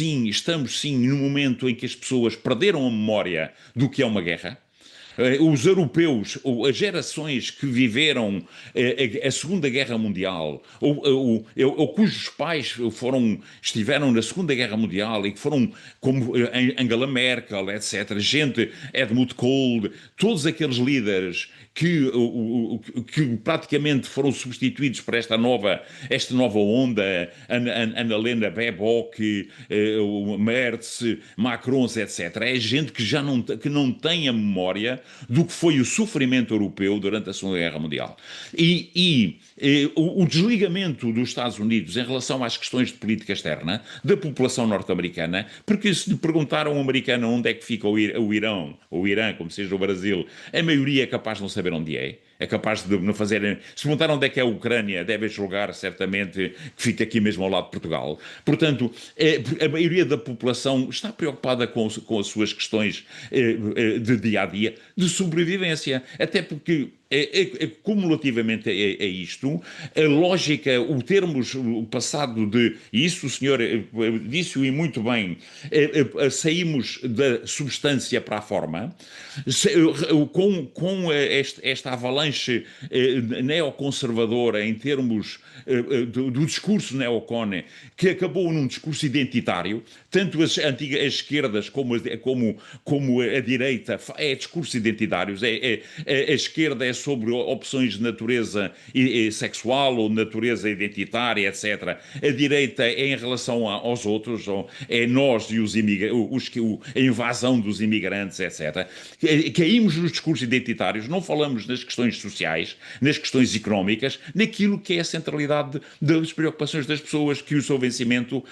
sim no momento em que as pessoas perderam a memória do que é uma guerra. Os europeus, as gerações que viveram a Segunda Guerra Mundial, ou cujos pais estiveram na Segunda Guerra Mundial e que foram como Angela Merkel, etc., Helmut Kohl, todos aqueles líderes que praticamente foram substituídos por esta nova onda, Annalena Baerbock, Merz, Macron, etc. É gente que não tem a memória do que foi o sofrimento europeu durante a Segunda Guerra Mundial. O desligamento dos Estados Unidos em relação às questões de política externa da população norte-americana, porque se lhe perguntaram a um americano onde é que fica o Irão, ou o Irã, como seja o Brasil, a maioria é capaz de não saber onde é. É capaz de não fazer. Se perguntar onde é que é a Ucrânia, deve julgar certamente que fica aqui mesmo ao lado de Portugal. Portanto, a maioria da população está preocupada com as suas questões de dia a dia, de sobrevivência. Até porque cumulativamente a isto, a lógica, o termos passado e isso o senhor disse-o e muito bem, saímos da substância para a forma, com esta avalanche neoconservadora em termos do discurso neocon, que acabou num discurso identitário, tanto as esquerdas como a direita é discursos identitários, a esquerda é sobre opções de natureza sexual ou de natureza identitária, etc. A direita é em relação aos outros, é nós e a invasão dos imigrantes, etc. Caímos nos discursos identitários, não falamos nas questões sociais, nas questões económicas, naquilo que é a centralidade das preocupações das pessoas, que o seu vencimento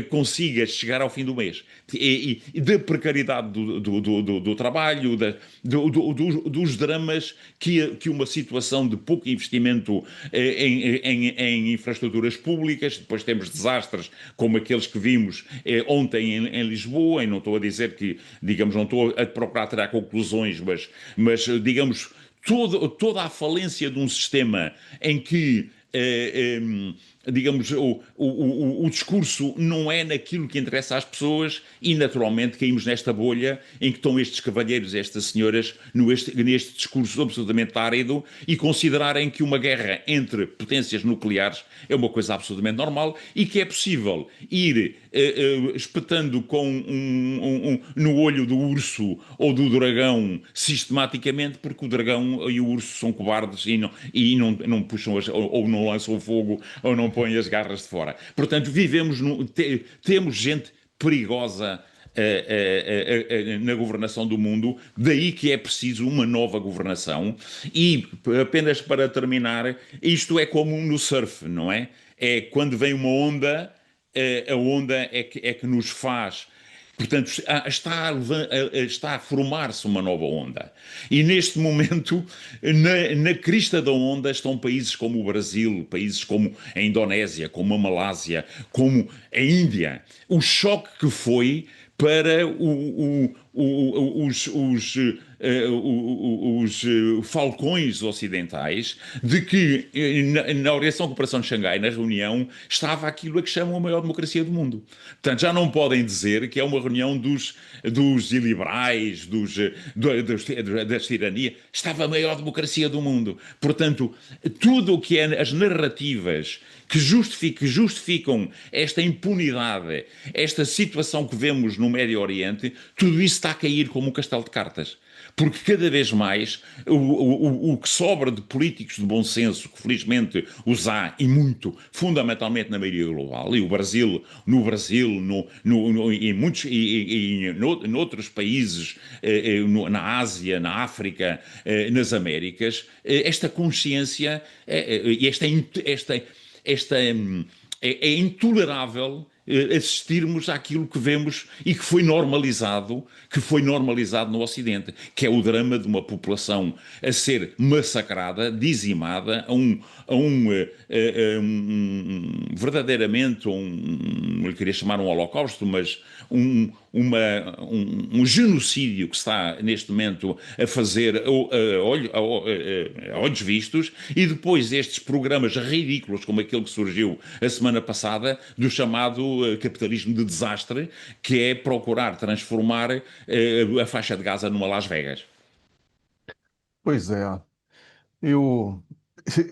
consiga chegar ao fim do mês. E da precariedade do trabalho, dos dramas que uma situação de pouco investimento em infraestruturas públicas, depois temos desastres como aqueles que vimos ontem em Lisboa, e não estou a dizer que, digamos, não estou a procurar tirar conclusões, mas digamos, toda a falência de um sistema em que digamos, o discurso não é naquilo que interessa às pessoas e, naturalmente, caímos nesta bolha em que estão estes cavalheiros e estas senhoras neste discurso absolutamente árido e considerarem que uma guerra entre potências nucleares é uma coisa absolutamente normal e que é possível ir espetando no olho do urso ou do dragão sistematicamente, porque o dragão e o urso são cobardes e não puxam ou não lançam fogo ou não põe as garras de fora. Portanto, temos gente perigosa na governação do mundo, daí que é preciso uma nova governação. E, apenas para terminar, isto é como no surf, não é? É quando vem uma onda, a onda é que nos faz. Portanto, está a formar-se uma nova onda. E neste momento, na crista da onda, estão países como o Brasil, países como a Indonésia, como a Malásia, como a Índia. O choque que foi para os falcões ocidentais de que na Organização de Cooperação de Xangai, na reunião, estava aquilo a que chamam a maior democracia do mundo. Portanto, já não podem dizer que é uma reunião dos iliberais, das tiranias. Estava a maior democracia do mundo. Portanto, tudo o que é as narrativas que justificam esta impunidade, esta situação que vemos no Médio Oriente, tudo isso está a cair como um castelo de cartas. Porque cada vez mais o que sobra de políticos de bom senso, que felizmente os há e muito, fundamentalmente na maioria global, e o Brasil, no Brasil, em muitos, noutros países, na Ásia, na África, nas Américas, esta consciência, é intolerável assistirmos àquilo que vemos e que foi normalizado no Ocidente, que é o drama de uma população a ser massacrada, dizimada, verdadeiramente, não lhe queria chamar um holocausto, mas um genocídio que está neste momento a fazer a olhos vistos, e depois estes programas ridículos como aquele que surgiu a semana passada do chamado capitalismo de desastre, que é procurar transformar a faixa de Gaza numa Las Vegas. Pois é, eu,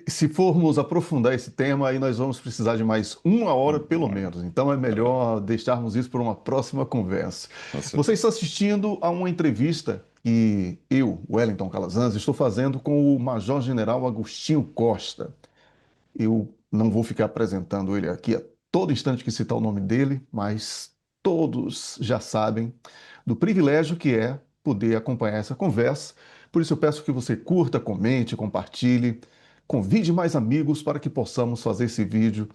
se formos aprofundar esse tema, aí nós vamos precisar de mais uma hora pelo menos. Então é melhor deixarmos isso para uma próxima conversa. Com Você certeza. está assistindo a uma entrevista que eu, Wellington Calazans, estou fazendo com o Major-General Agostinho Costa. Eu não vou ficar apresentando ele aqui a todo instante que citar o nome dele, mas todos já sabem do privilégio que é poder acompanhar essa conversa. Por isso eu peço que você curta, comente, compartilhe, convide mais amigos para que possamos fazer esse vídeo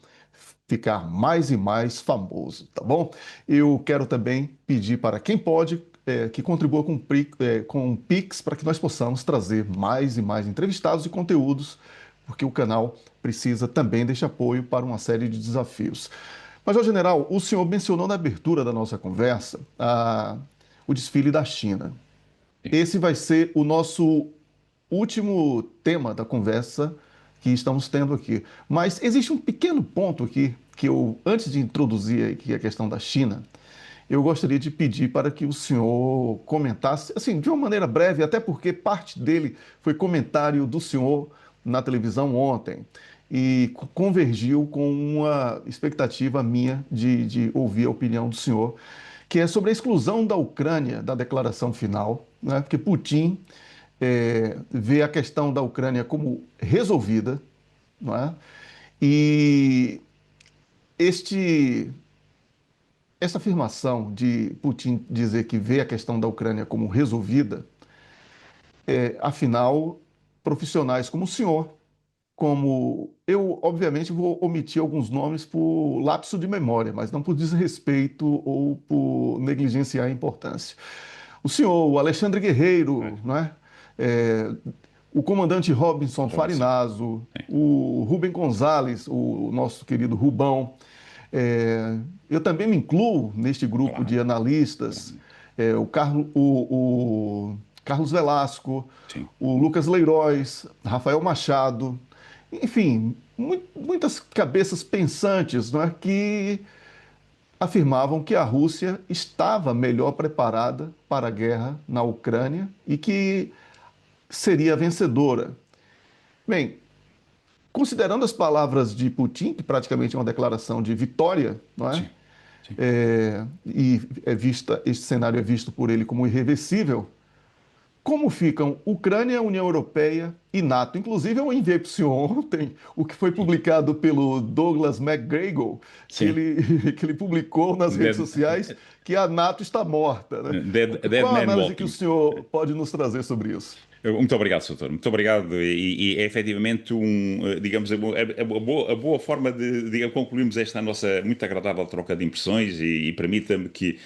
ficar mais e mais famoso, tá bom? Eu quero também pedir para quem pode que contribua com o Pix para que nós possamos trazer mais e mais entrevistados e conteúdos, porque o canal precisa também deste apoio para uma série de desafios. Major General, o senhor mencionou na abertura da nossa conversa o desfile da China. Esse vai ser o nosso último tema da conversa que estamos tendo aqui. Mas existe um pequeno ponto aqui que eu, antes de introduzir aqui a questão da China, eu gostaria de pedir para que o senhor comentasse, assim, de uma maneira breve, até porque parte dele foi comentário do senhor na televisão ontem e convergiu com uma expectativa minha de ouvir a opinião do senhor, que é sobre a exclusão da Ucrânia da declaração final, né? Porque Putin vê a questão da Ucrânia como resolvida, não é? E este essa afirmação de Putin dizer que vê a questão da Ucrânia como resolvida, afinal, profissionais como o senhor, como eu, obviamente, vou omitir alguns nomes por lapso de memória, mas não por desrespeito ou por negligenciar a importância. O senhor, o Alexandre Guerreiro, não é? É, o comandante Robinson Robinson. Farinazzo, o Rubem Gonzalez, o nosso querido Rubão. Eu também me incluo neste grupo de Claro. analistas, o Carlos Velasco, Sim. o Lucas Leiroz, Rafael Machado, enfim, muitas cabeças pensantes, não é, que afirmavam que a Rússia estava melhor preparada para a guerra na Ucrânia e que seria vencedora. Bem, considerando as palavras de Putin, que praticamente é uma declaração de vitória, não é? Sim. Sim. Este cenário é visto por ele como irreversível. como ficam Ucrânia, União Europeia e NATO. Inclusive, eu enviei para o senhor ontem o que foi publicado pelo Douglas McGregor, que Sim. ele publicou nas redes Dead, sociais que a NATO está morta, né? dead Qual a Man análise que o Walking. senhor pode nos trazer sobre isso? Muito obrigado, Soutor. Muito obrigado. E é efetivamente digamos, a boa forma de concluirmos esta nossa muito agradável troca de impressões e permita-me que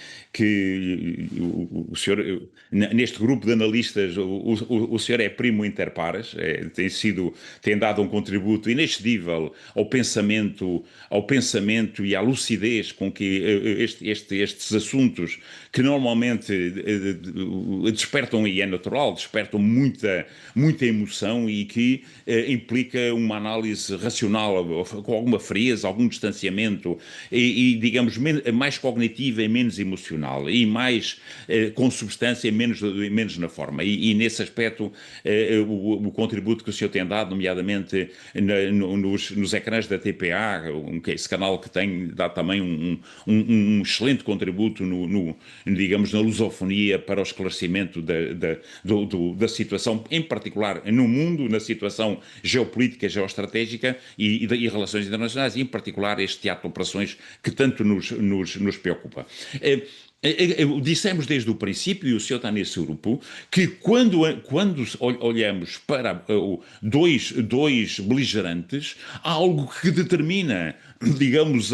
o senhor, neste grupo de analistas, o senhor é primo inter pares, tem dado um contributo inexcedível ao pensamento e à lucidez com que estes assuntos que normalmente despertam, e é natural, despertam muita emoção e que implica uma análise racional, com alguma frieza, algum distanciamento digamos, mais cognitiva e menos emocional e mais com substância e menos na forma. E nesse aspecto, o contributo que o senhor tem dado, nomeadamente nos ecrãs da TPA, esse canal que tem dado também um excelente contributo digamos, na lusofonia para o esclarecimento da situação, em particular no mundo, na situação geopolítica, geoestratégica e relações internacionais, e em particular este teatro de operações que tanto nos preocupa. Dissemos desde o princípio, e o senhor está nesse grupo, que quando olhamos para dois beligerantes, há algo que determina, digamos,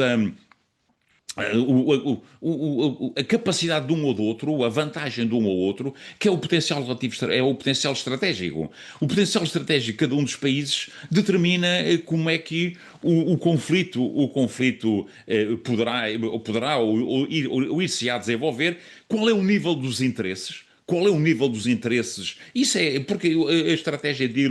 a capacidade de um ou do outro, a vantagem de um ou outro, que é o potencial relativo, é o potencial estratégico. O potencial estratégico de cada um dos países determina como é que o conflito poderá ou ir-se-á desenvolver, qual é o nível dos interesses. Qual é o nível dos interesses? Isso é porque a estratégia de ir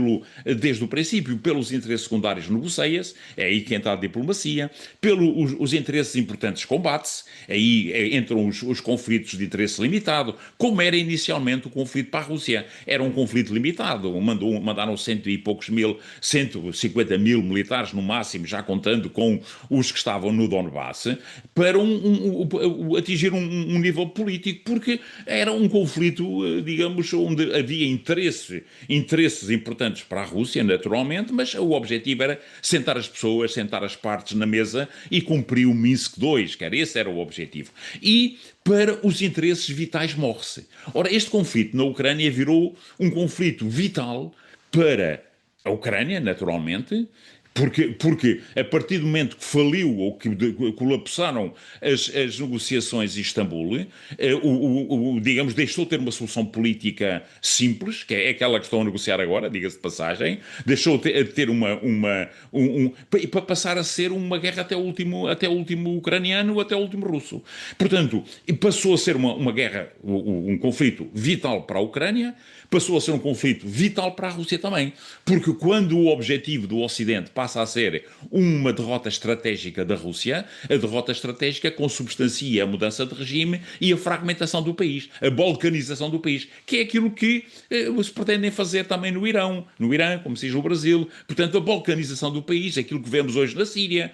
desde o princípio, pelos interesses secundários negocia-se, é aí que entra a diplomacia, pelos interesses importantes combate-se, aí entram os conflitos de interesse limitado, como era inicialmente o conflito para a Rússia. Era um conflito limitado, mandaram 150 mil militares no máximo, já contando com os que estavam no Donbass, para atingir um nível político, porque era um conflito, digamos, onde havia interesses importantes para a Rússia, naturalmente, mas o objetivo era sentar as pessoas, sentar as partes na mesa e cumprir o Minsk II, esse era o objetivo. E para os interesses vitais morre-se. Ora, este conflito na Ucrânia virou um conflito vital para a Ucrânia, naturalmente, porque a partir do momento que faliu ou que colapsaram as negociações em Istambul, digamos, deixou de ter uma solução política simples, que é aquela que estão a negociar agora, diga-se de passagem, deixou de ter para passar a ser uma guerra até o último ucraniano, até o último russo. Portanto, passou a ser uma guerra, um conflito vital para a Ucrânia, passou a ser um conflito vital para a Rússia também. Porque quando o objetivo do Ocidente passa a ser uma derrota estratégica da Rússia, a derrota estratégica consubstancia a mudança de regime e a fragmentação do país, a balcanização do país, que é aquilo que se pretendem fazer também no Irão, como se diz no Brasil. Portanto, a balcanização do país, aquilo que vemos hoje na Síria,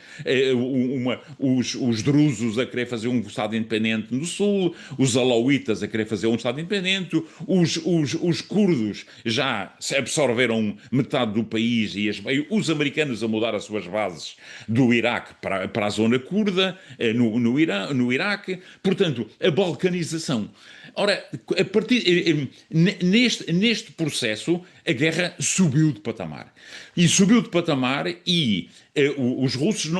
os drusos a querer fazer um Estado independente no Sul, os alauítas a querer fazer um Estado independente, os curdos já absorveram metade do país e os americanos a mudar as suas bases do Iraque para a zona curda, no Iraque. Portanto, a balcanização. Ora, neste processo, a guerra subiu de patamar. E subiu de patamar e os russos,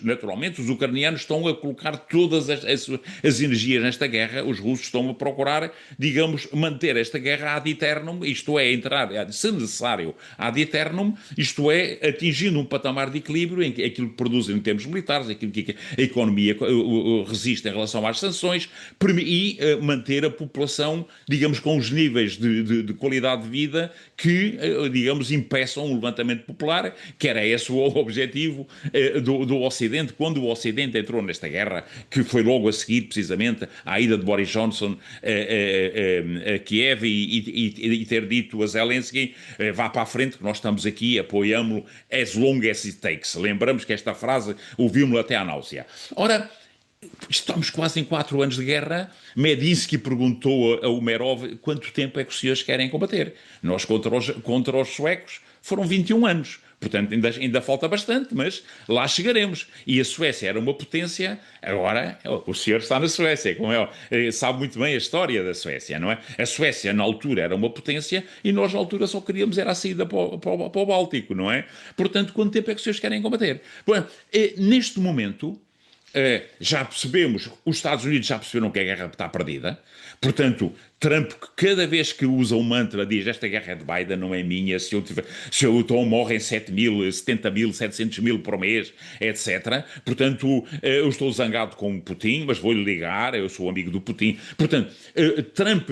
naturalmente, os ucranianos estão a colocar todas as energias nesta guerra, os russos estão a procurar, digamos, manter esta guerra ad eternum, isto é, entrar, se necessário, ad eternum, isto é, atingindo um patamar de equilíbrio em que aquilo que produzem em termos militares, aquilo que a economia resiste em relação às sanções, e manter a população, digamos, com os níveis de qualidade de vida que, digamos, impeçam um levantamento popular, que era esse o objetivo do Ocidente, quando o Ocidente entrou nesta guerra, que foi logo a seguir, precisamente, à ida de Boris Johnson a Kiev e ter dito a Zelensky, vá para a frente, que nós estamos aqui, apoiamo-lo as long as it takes. Lembramos que esta frase ouvimos-la até à náusea. Ora, Estamos quase em 4 anos de guerra. Medinsky perguntou a Umerov quanto tempo é que os senhores querem combater. Nós, contra os suecos, foram 21 anos. Portanto, ainda falta bastante, mas lá chegaremos. E a Suécia era uma potência, agora o senhor está na Suécia, como sabe muito bem a história da Suécia, não é? A Suécia, na altura, era uma potência e nós, na altura, só queríamos era a saída para o Báltico, não é? Portanto, quanto tempo é que os senhores querem combater? Bom, neste momento, já percebemos, os Estados Unidos já perceberam que a guerra está perdida. Portanto, Trump, cada vez que usa o mantra, diz: esta guerra é de Biden, não é minha. Se eu então morrem 7 mil, 70 mil, 700 mil por mês, etc. Portanto, eu estou zangado com o Putin, mas vou-lhe ligar, eu sou amigo do Putin. Portanto, Trump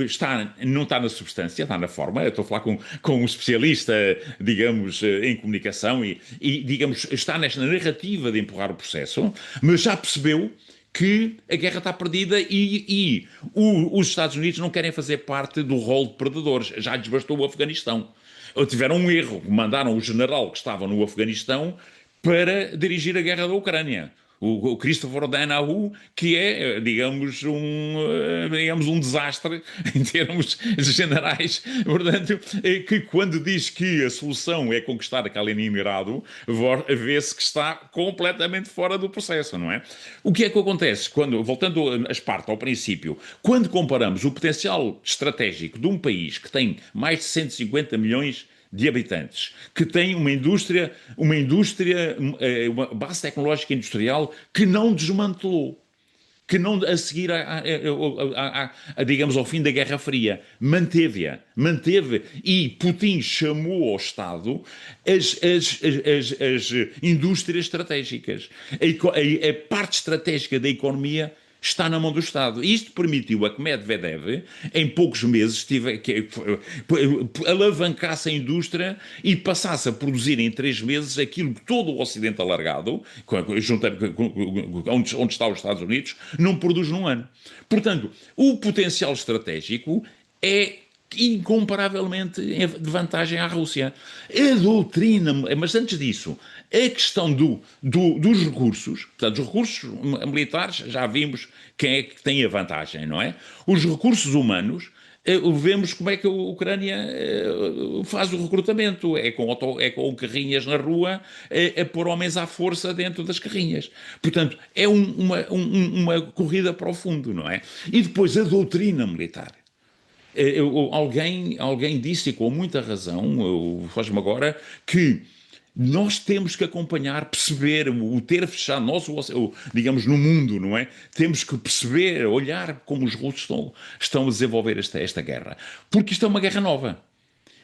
não está na substância, está na forma. Eu estou a falar com um especialista, digamos, em comunicação e, digamos, está nesta narrativa de empurrar o processo, mas já percebeu que a guerra está perdida e os Estados Unidos não querem fazer parte do rol de perdedores. Já lhes bastou o Afeganistão. Tiveram um erro. Mandaram o general que estava no Afeganistão para dirigir a guerra da Ucrânia. O Christopher Danahu, que é, digamos, um desastre em termos generais. Portanto, que quando diz que a solução é conquistar a Kaliningrado, vê-se que está completamente fora do processo, não é? O que é que acontece? Voltando a Esparta, ao princípio, quando comparamos o potencial estratégico de um país que tem mais de 150 milhões de habitantes, que tem uma indústria, uma base tecnológica industrial que não desmantelou, que não, a seguir digamos, ao fim da Guerra Fria, manteve, e Putin chamou ao Estado as indústrias estratégicas. A parte estratégica da economia está na mão do Estado. E isto permitiu a que Medvedev, em poucos meses, alavancasse a indústria e passasse a produzir em 3 meses aquilo que todo o Ocidente alargado, onde está os Estados Unidos, não produz num ano. Portanto, o potencial estratégico é incomparavelmente de vantagem à Rússia. A doutrina, mas antes disso, a questão dos recursos, portanto, os recursos militares, já vimos quem é que tem a vantagem, não é? Os recursos humanos, vemos como é que a Ucrânia faz o recrutamento, é com carrinhas na rua, a pôr homens à força dentro das carrinhas. Portanto, é uma corrida para o fundo, não é? E depois a doutrina militar. Alguém disse, com muita razão, faz-me agora, que nós temos que acompanhar, perceber, o ter fechado, digamos, no mundo, não é? Temos que perceber, olhar como os russos estão a desenvolver esta guerra. Porque isto é uma guerra nova.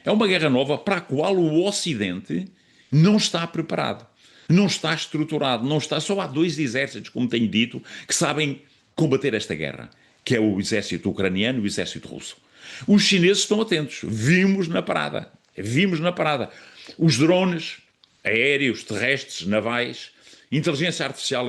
É uma guerra nova para a qual o Ocidente não está preparado. Não está estruturado. Só há 2 exércitos, como tenho dito, que sabem combater esta guerra, que é o exército ucraniano e o exército russo. Os chineses estão atentos. Vimos na parada. Os drones aéreos, terrestres, navais, inteligência artificial,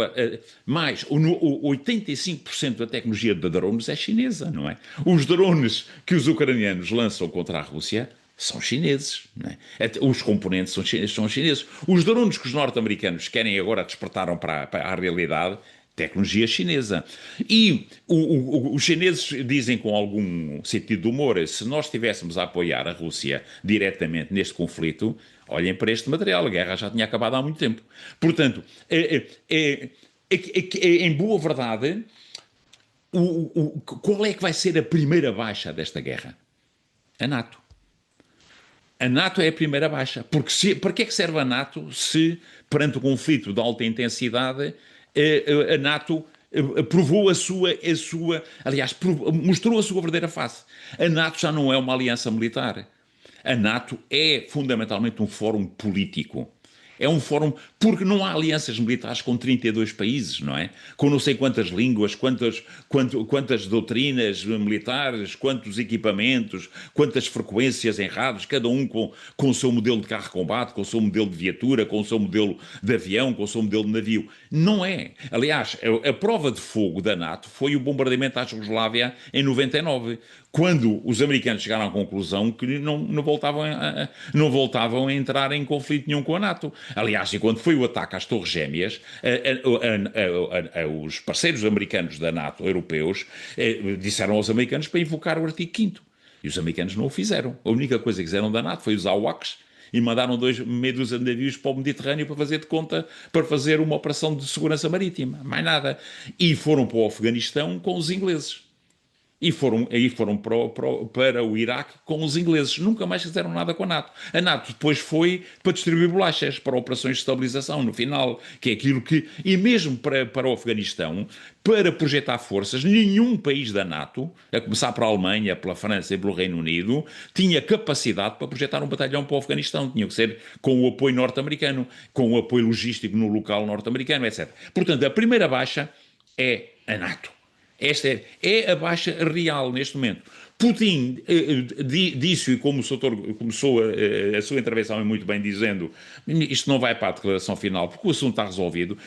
mais 85% da tecnologia de drones é chinesa, não é? Os drones que os ucranianos lançam contra a Rússia são chineses, não é? Os componentes são chineses. Os drones que os norte-americanos querem agora despertaram para a realidade, tecnologia chinesa. E os chineses dizem com algum sentido de humor: se nós estivéssemos a apoiar a Rússia diretamente neste conflito, olhem para este material, a guerra já tinha acabado há muito tempo. Portanto, em boa verdade, qual é que vai ser a primeira baixa desta guerra? A NATO. A NATO é a primeira baixa. Porque para que é que serve a NATO se, perante o conflito de alta intensidade, a NATO provou aliás, mostrou a sua verdadeira face. A NATO já não é uma aliança militar. A NATO é fundamentalmente um fórum político. É um fórum, porque não há alianças militares com 32 países, não é? Com não sei quantas línguas, quantas doutrinas militares, quantos equipamentos, quantas frequências em rádios, cada um com o seu modelo de carro de combate, com o seu modelo de viatura, com o seu modelo de avião, com o seu modelo de navio. Não é. Aliás, a prova de fogo da NATO foi o bombardeamento à Jugoslávia em 99, quando os americanos chegaram à conclusão que não voltavam a entrar em conflito nenhum com a NATO. Aliás, e quando foi o ataque às Torres Gêmeas, os parceiros americanos da NATO, europeus, disseram aos americanos para invocar o artigo 5º. E os americanos não o fizeram. A única coisa que fizeram da NATO foi usar o AWACS e mandaram meia dúzia de navios para o Mediterrâneo para fazer de conta, para fazer uma operação de segurança marítima. Mais nada. E foram para o Afeganistão com os ingleses. E foram para o Iraque com os ingleses. Nunca mais fizeram nada com a NATO. A NATO depois foi para distribuir bolachas, para operações de estabilização, no final, que é aquilo que... E mesmo para o Afeganistão, para projetar forças, nenhum país da NATO, a começar pela Alemanha, pela França e pelo Reino Unido, tinha capacidade para projetar um batalhão para o Afeganistão. Tinha que ser com o apoio norte-americano, com o apoio logístico no local norte-americano, etc. Portanto, a primeira baixa é a NATO. Esta é a baixa real neste momento. Putin disse, e como o Soutor começou a sua intervenção muito bem dizendo, isto não vai para a declaração final, porque o assunto está resolvido.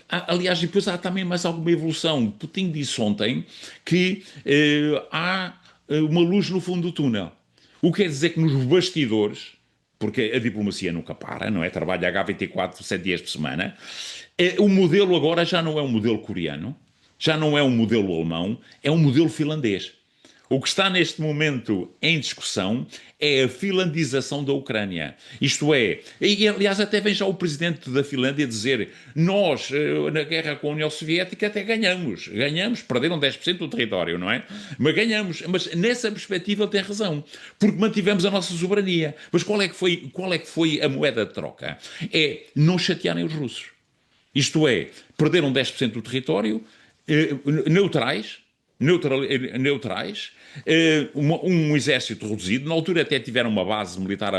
Aliás, depois há também mais alguma evolução. Putin disse ontem que há uma luz no fundo do túnel. O que quer dizer que nos bastidores, porque a diplomacia nunca para, não é? Trabalha H24, 7 dias por semana, o modelo agora já não é um modelo coreano, já não é um modelo alemão, é um modelo finlandês. O que está neste momento em discussão é a finlandização da Ucrânia. Isto é, e aliás até vem já o presidente da Finlândia dizer, nós na guerra com a União Soviética até ganhamos, perderam 10% do território, não é? Mas ganhamos, mas nessa perspectiva ele tem razão, porque mantivemos a nossa soberania. Mas qual é que foi a moeda de troca? É não chatearem os russos. Isto é, perderam 10% do território, neutrais, um exército reduzido. Na altura até tiveram uma base militar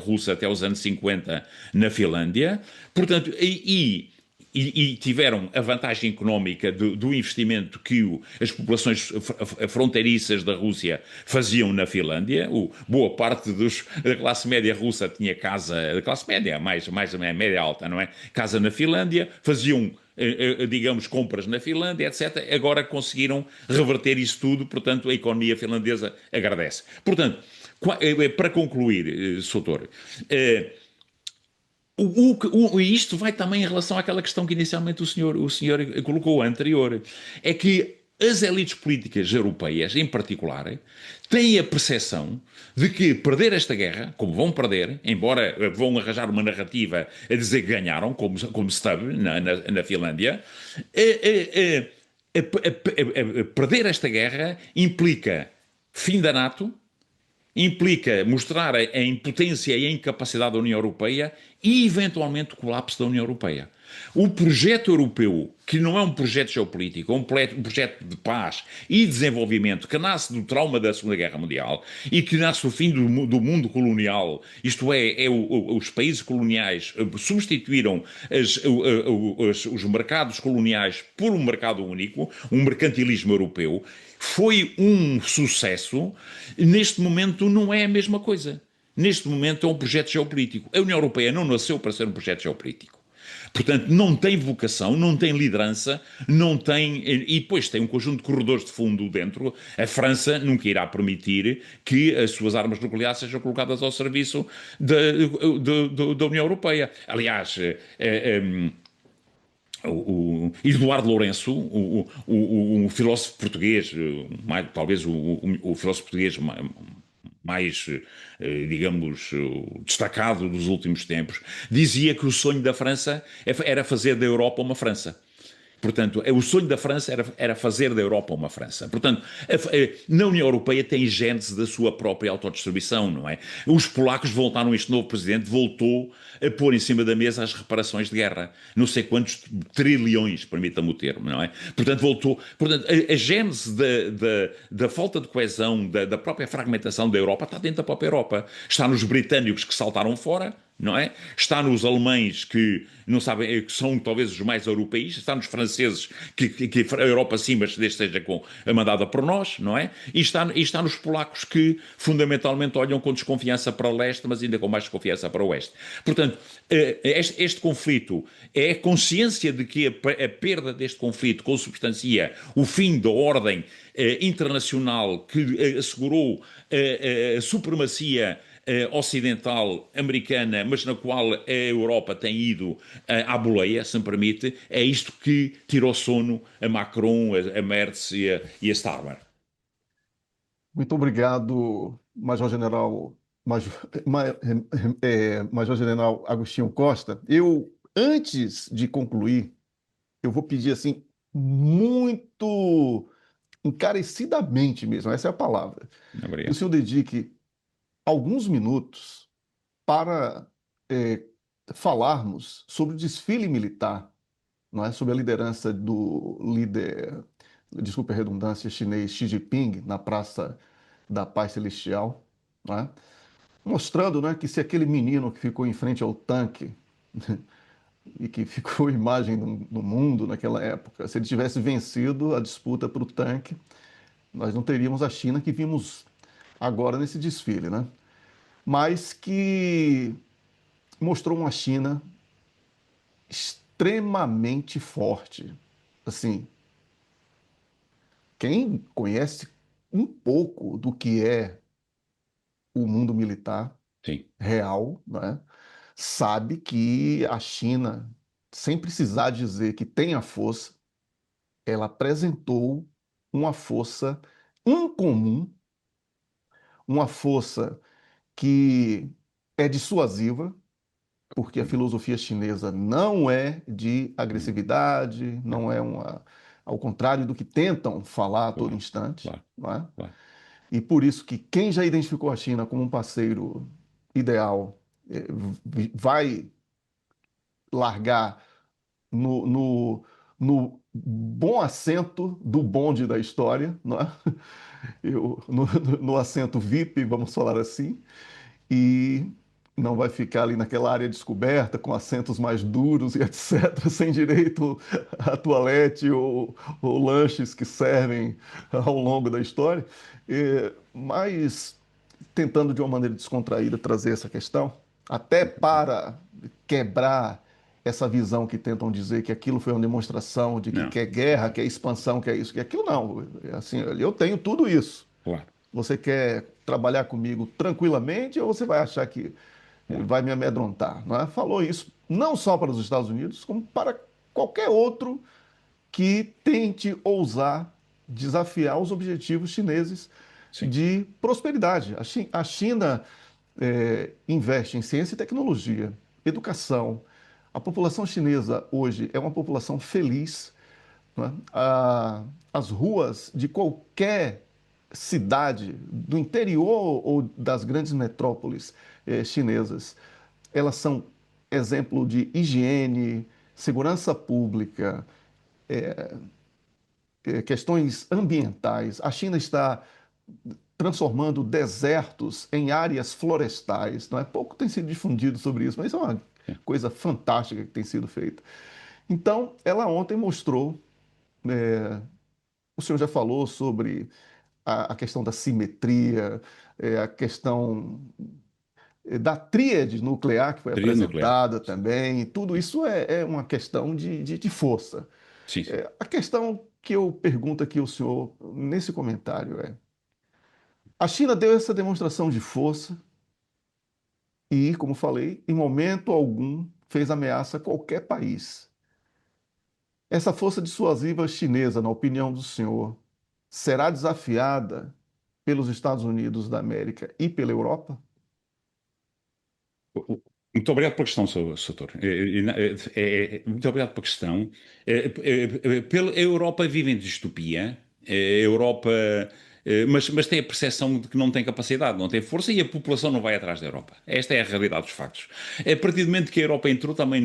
russa até os anos 50 na Finlândia. Portanto, e tiveram a vantagem económica do investimento que as populações fronteiriças da Rússia faziam na Finlândia. Boa parte da classe média russa tinha casa, da classe média, mais média alta, não é? Casa na Finlândia, faziam digamos, compras na Finlândia, etc. Agora conseguiram reverter isso tudo, portanto, a economia finlandesa agradece. Portanto, para concluir, Soutor, isto vai também em relação àquela questão que inicialmente o senhor colocou anterior, é que as elites políticas europeias, em particular, têm a percepção de que perder esta guerra, como vão perder, embora vão arranjar uma narrativa a dizer que ganharam, como Stubb na Finlândia, perder esta guerra implica fim da NATO, implica mostrar a impotência e a incapacidade da União Europeia e, eventualmente, o colapso da União Europeia. O projeto europeu, que não é um projeto geopolítico, é um projeto de paz e desenvolvimento que nasce do trauma da Segunda Guerra Mundial e que nasce do fim do mundo colonial, isto é, os países coloniais substituíram os mercados coloniais por um mercado único, um mercantilismo europeu, foi um sucesso. Neste momento não é a mesma coisa. Neste momento é um projeto geopolítico. A União Europeia não nasceu para ser um projeto geopolítico. Portanto, não tem vocação, não tem liderança, não tem... E depois tem um conjunto de corredores de fundo dentro. A França nunca irá permitir que as suas armas nucleares sejam colocadas ao serviço da União Europeia. Aliás... O Eduardo Lourenço, o filósofo português, talvez o filósofo português mais, digamos, destacado dos últimos tempos, dizia que o sonho da França era fazer da Europa uma França. Portanto, o sonho da França era fazer da Europa uma França. Portanto, na União Europeia tem gênese da sua própria autodistribuição, não é? Os polacos voltaram, este novo presidente voltou a pôr em cima da mesa as reparações de guerra. Não sei quantos trilhões, permita-me o termo, não é? Portanto, voltou. Portanto, a gênese da falta de coesão, da própria fragmentação da Europa, está dentro da própria Europa. Está nos britânicos que saltaram fora, não é? Está nos alemães que não sabem, que são talvez os mais europeístas, está nos franceses que a Europa sim, mas esteja mandada por nós, não é? E está nos polacos que fundamentalmente olham com desconfiança para o leste, mas ainda com mais desconfiança para o oeste. Portanto, este conflito é a consciência de que a perda deste conflito consubstancia o fim da ordem internacional que assegurou a supremacia ocidental americana, mas na qual a Europa tem ido à boleia, se me permite, é isto que tirou sono a Macron, a Merz e a Starmer. Muito obrigado, Major General, Major, Major General Agostinho Costa. Antes de concluir, eu vou pedir assim, muito encarecidamente mesmo, essa é a palavra, que o Obrigado. senhor dedique alguns minutos para eh, falarmos sobre o desfile militar, não é? Sob a liderança do líder, desculpe a redundância, chinês Xi Jinping, na Praça da Paz Celestial, não é? Mostrando, né, que se aquele menino que ficou em frente ao tanque e que ficou imagem no mundo naquela época, se ele tivesse vencido a disputa para o tanque, nós não teríamos a China que vimos agora nesse desfile, né? Mas que mostrou uma China extremamente forte. Assim, quem conhece um pouco do que é o mundo militar Sim, real, né, sabe que a China, sem precisar dizer que tem a força, ela apresentou uma força incomum, uma força que é dissuasiva, porque a filosofia chinesa não é de agressividade, não, não é ao contrário do que tentam falar a todo claro, instante, claro, não é? claro. E por isso que quem já identificou a China como um parceiro ideal vai largar no, no, no bom assento do bonde da história, não é? No assento VIP, vamos falar assim, e não vai ficar ali naquela área descoberta com assentos mais duros e etc., sem direito a toalete ou lanches que servem ao longo da história. Mas tentando de uma maneira descontraída trazer essa questão, até para quebrar essa visão que tentam dizer que aquilo foi uma demonstração de que Não, quer guerra, quer expansão, quer isso, quer aquilo, não. Assim, eu tenho tudo isso. claro, Você quer trabalhar comigo tranquilamente ou você vai achar que claro. vai me amedrontar? Não é? Falou isso não só para os Estados Unidos, como para qualquer outro que tente ousar desafiar os objetivos chineses Sim, de prosperidade. A China investe em ciência e tecnologia, educação. A população chinesa hoje é uma população feliz, né? As ruas de qualquer cidade, do interior ou das grandes metrópoles chinesas, elas são exemplo de higiene, segurança pública, questões ambientais. A China está transformando desertos em áreas florestais. Não é? Pouco tem sido difundido sobre isso, mas é uma sim. coisa fantástica que tem sido feita. Então, ela ontem mostrou, o senhor já falou sobre a questão da simetria, a questão da tríade nuclear que foi Trilha nuclear. apresentada Sim, também, e tudo isso é uma questão de força. sim, sim. A questão que eu pergunto aqui ao senhor nesse comentário é: a China deu essa demonstração de força e, como falei, em momento algum fez ameaça a qualquer país. Essa força dissuasiva chinesa, na opinião do senhor, será desafiada pelos Estados Unidos da América e pela Europa? Muito obrigado pela questão, Soutor. Muito obrigado pela questão. A Europa vive em distopia. A Europa, mas tem a percepção de que não tem capacidade, não tem força e a população não vai atrás da Europa. Esta é a realidade dos factos. A partir do momento que a Europa entrou também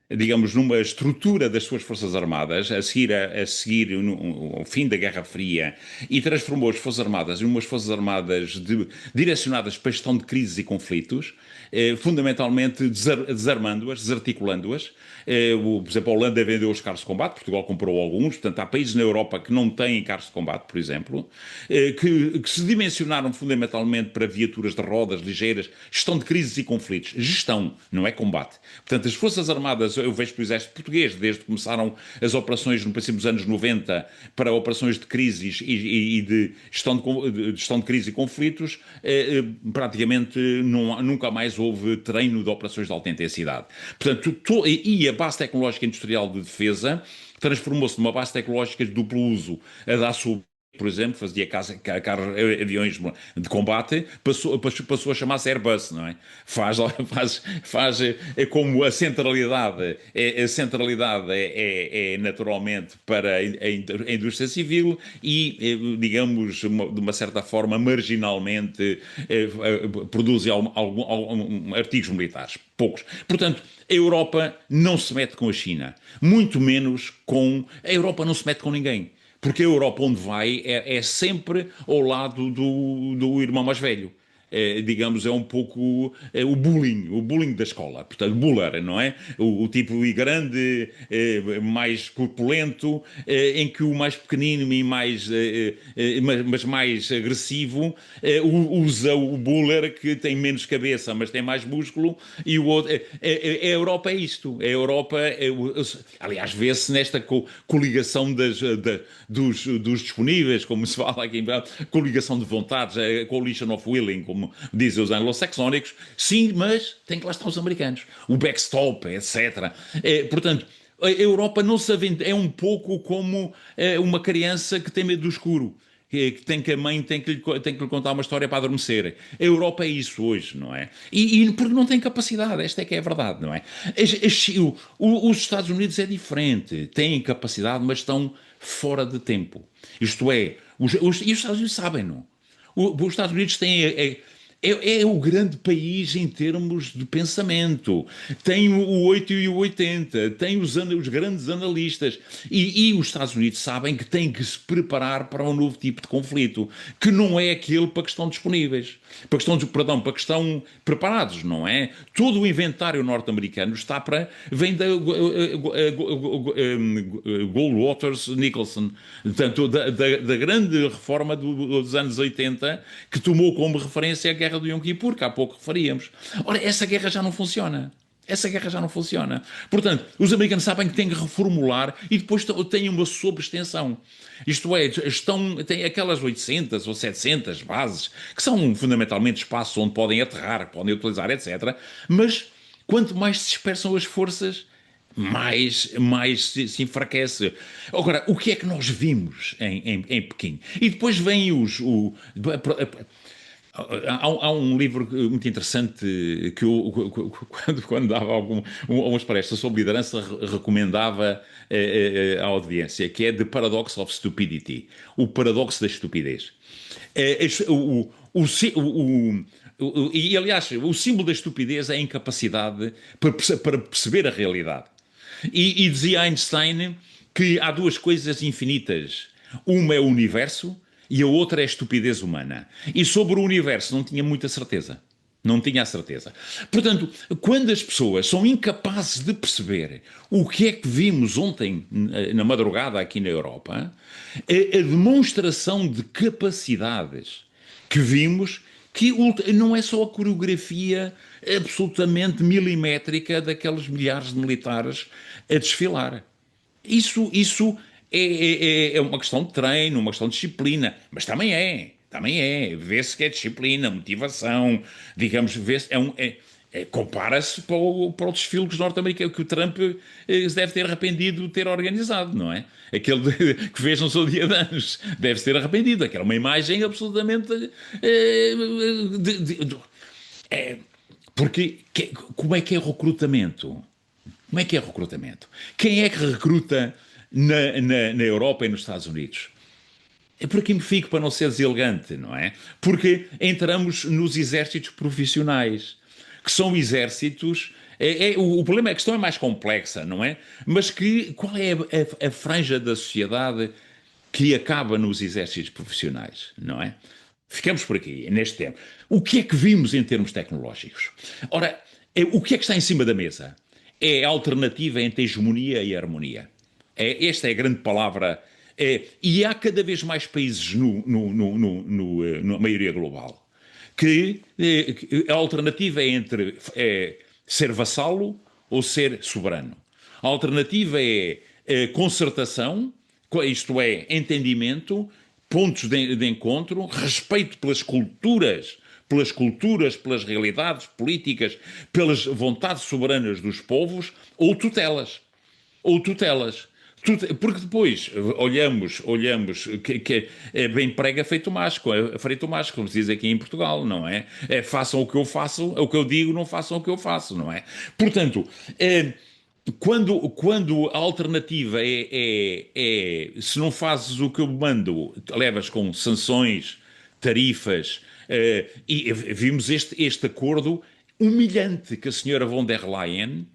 digamos, numa estrutura das suas Forças Armadas, a seguir ao fim da Guerra Fria, e transformou as Forças Armadas em umas Forças Armadas direcionadas para a gestão de crises e conflitos, fundamentalmente desarmando-as, desarticulando-as. Por exemplo, a Holanda vendeu os carros de combate, Portugal comprou alguns, portanto, há países na Europa que não têm carros de combate, por exemplo, que se dimensionaram fundamentalmente para viaturas de rodas ligeiras, gestão de crises e conflitos. Gestão, não é combate. Portanto, as Forças Armadas eu vejo para o exército português, desde que começaram as operações no princípio dos anos 90 para operações de crises e de gestão de crise e conflitos, praticamente nunca mais houve treino de operações de alta intensidade. Portanto, e a base tecnológica industrial de defesa transformou-se numa base tecnológica de duplo uso. A da Sul, por exemplo, fazia aviões de combate, passou a chamar-se Airbus, não é? Como a centralidade é naturalmente para a indústria civil e, digamos, de uma certa forma, marginalmente, produz artigos militares. Poucos. Portanto, a Europa não se mete com a China, muito menos com... A Europa não se mete com ninguém. Porque a Europa, onde vai, é sempre ao lado do irmão mais velho. Digamos, é um pouco o bullying da escola. Portanto, buller, não é? O tipo grande, mais corpulento, em que o mais pequenino e mas mais agressivo, usa o buller que tem menos cabeça, mas tem mais músculo, e o outro... A Europa é isto. A Europa, aliás, vê-se nesta coligação dos disponíveis, como se fala aqui em coligação de vontades, a coalition of willing, como dizem os anglo-saxónicos. Sim, mas tem que lá estar os americanos. O backstop, etc. Portanto, a Europa não se aventa, é um pouco como uma criança que tem medo do escuro. Que a mãe tem que lhe contar uma história para adormecer. A Europa é isso hoje, não é? E porque não tem capacidade, esta é que é a verdade, não é? Os Estados Unidos é diferente, têm capacidade, mas estão fora de tempo. Isto é, e os Estados Unidos sabem, não? Os Estados Unidos têm... É o grande país em termos de pensamento. Tem o 8 e o 80, tem os grandes analistas. E os Estados Unidos sabem que têm que se preparar para um novo tipo de conflito, que não é aquele para que estão disponíveis. Para que estão preparados, não é? Todo o inventário norte-americano vem da Goldwater-Nicholson, portanto, da grande reforma dos anos 80, que tomou como referência a Guerra do Yom Kippur, que há pouco referíamos. Ora, essa guerra já não funciona. Essa guerra já não funciona. Portanto, os americanos sabem que têm que reformular e depois têm uma sobreextensão. Isto é, têm aquelas 800 ou 700 bases, que são fundamentalmente espaços onde podem aterrar, podem utilizar, etc. Mas, quanto mais se dispersam as forças, mais se enfraquece. Agora, o que é que nós vimos em Pequim? E depois vem Há um livro muito interessante que eu, quando dava umas palestras sobre liderança, recomendava à audiência, que é The Paradox of Stupidity, o paradoxo da estupidez. E, aliás, o símbolo da estupidez é a incapacidade para perceber a realidade. E dizia Einstein que há duas coisas infinitas. Uma é o universo e a outra é a estupidez humana. E sobre o universo não tinha muita certeza. Não tinha a certeza. Portanto, quando as pessoas são incapazes de perceber o que é que vimos ontem na madrugada aqui na Europa, a demonstração de capacidades que vimos, que não é só a coreografia absolutamente milimétrica daqueles milhares de militares a desfilar. Isso é uma questão de treino, uma questão de disciplina, mas também é. Vê-se que é disciplina, motivação, digamos, compara-se para o desfile dos norte-americanos, que o Trump se deve ter arrependido de ter organizado, não é? Aquele que fez no seu dia de anos, deve-se ter arrependido. Aquela é uma imagem absolutamente... Porque, como é que é o recrutamento? Como é que é o recrutamento? Quem é que recruta na Europa e nos Estados Unidos? É por aqui me fico, para não ser deselegante, não é? Porque entramos nos exércitos profissionais, que são exércitos... o problema é que a questão é mais complexa, não é? Mas qual é a franja da sociedade que acaba nos exércitos profissionais, não é? Ficamos por aqui, neste tempo. O que é que vimos em termos tecnológicos? Ora, o que é que está em cima da mesa? É a alternativa entre a hegemonia e a harmonia. Esta é a grande palavra. E há cada vez mais países na maioria global que a alternativa é entre ser vassalo ou ser soberano. A alternativa é concertação, isto é, entendimento, pontos de encontro, respeito pelas culturas, pelas realidades políticas, pelas vontades soberanas dos povos, ou tutelas. Ou tutelas. Porque depois olhamos que é bem prega feito másco, é feito másco, como se diz aqui em Portugal, não é? Façam o que eu faço, o que eu digo, não façam o que eu faço, não é? Portanto, quando a alternativa se não fazes o que eu mando, levas com sanções, tarifas, e vimos este acordo humilhante que a senhora von der Leyen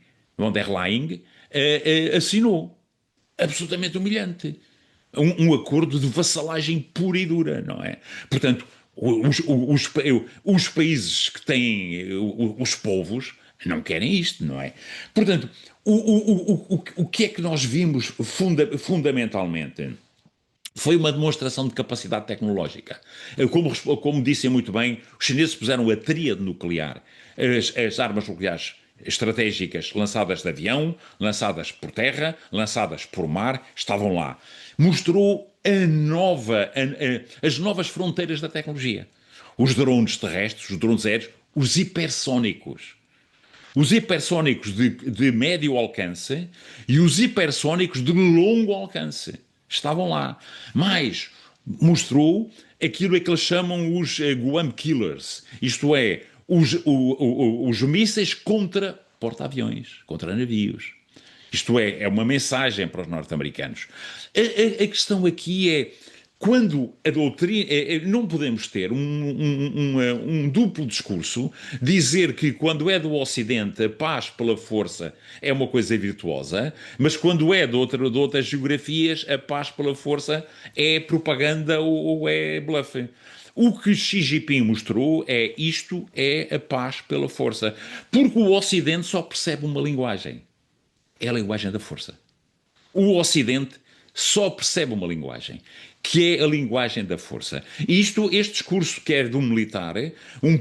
assinou. Absolutamente humilhante. Um acordo de vassalagem pura e dura, não é? Portanto, os países que têm os povos não querem isto, não é? Portanto, o que é que nós vimos fundamentalmente? Foi uma demonstração de capacidade tecnológica. Como dissem muito bem, os chineses puseram a tríade nuclear, as armas nucleares estratégicas lançadas de avião, lançadas por terra, lançadas por mar, estavam lá. Mostrou as novas fronteiras da tecnologia. Os drones terrestres, os drones aéreos, os hipersónicos. Os hipersónicos de médio alcance e os hipersónicos de longo alcance estavam lá. Mas mostrou aquilo que eles chamam os Guam Killers, isto é, os mísseis contra porta-aviões, contra navios. Isto é uma mensagem para os norte-americanos. A questão aqui é, quando a doutrina... não podemos ter um duplo discurso, dizer que quando é do Ocidente a paz pela força é uma coisa virtuosa, mas quando é de outras geografias a paz pela força é propaganda ou é bluff. O que Xi Jinping mostrou é isto é a paz pela força. Porque o Ocidente só percebe uma linguagem. É a linguagem da força. O Ocidente só percebe uma linguagem, que é a linguagem da força. E este discurso que é do militar,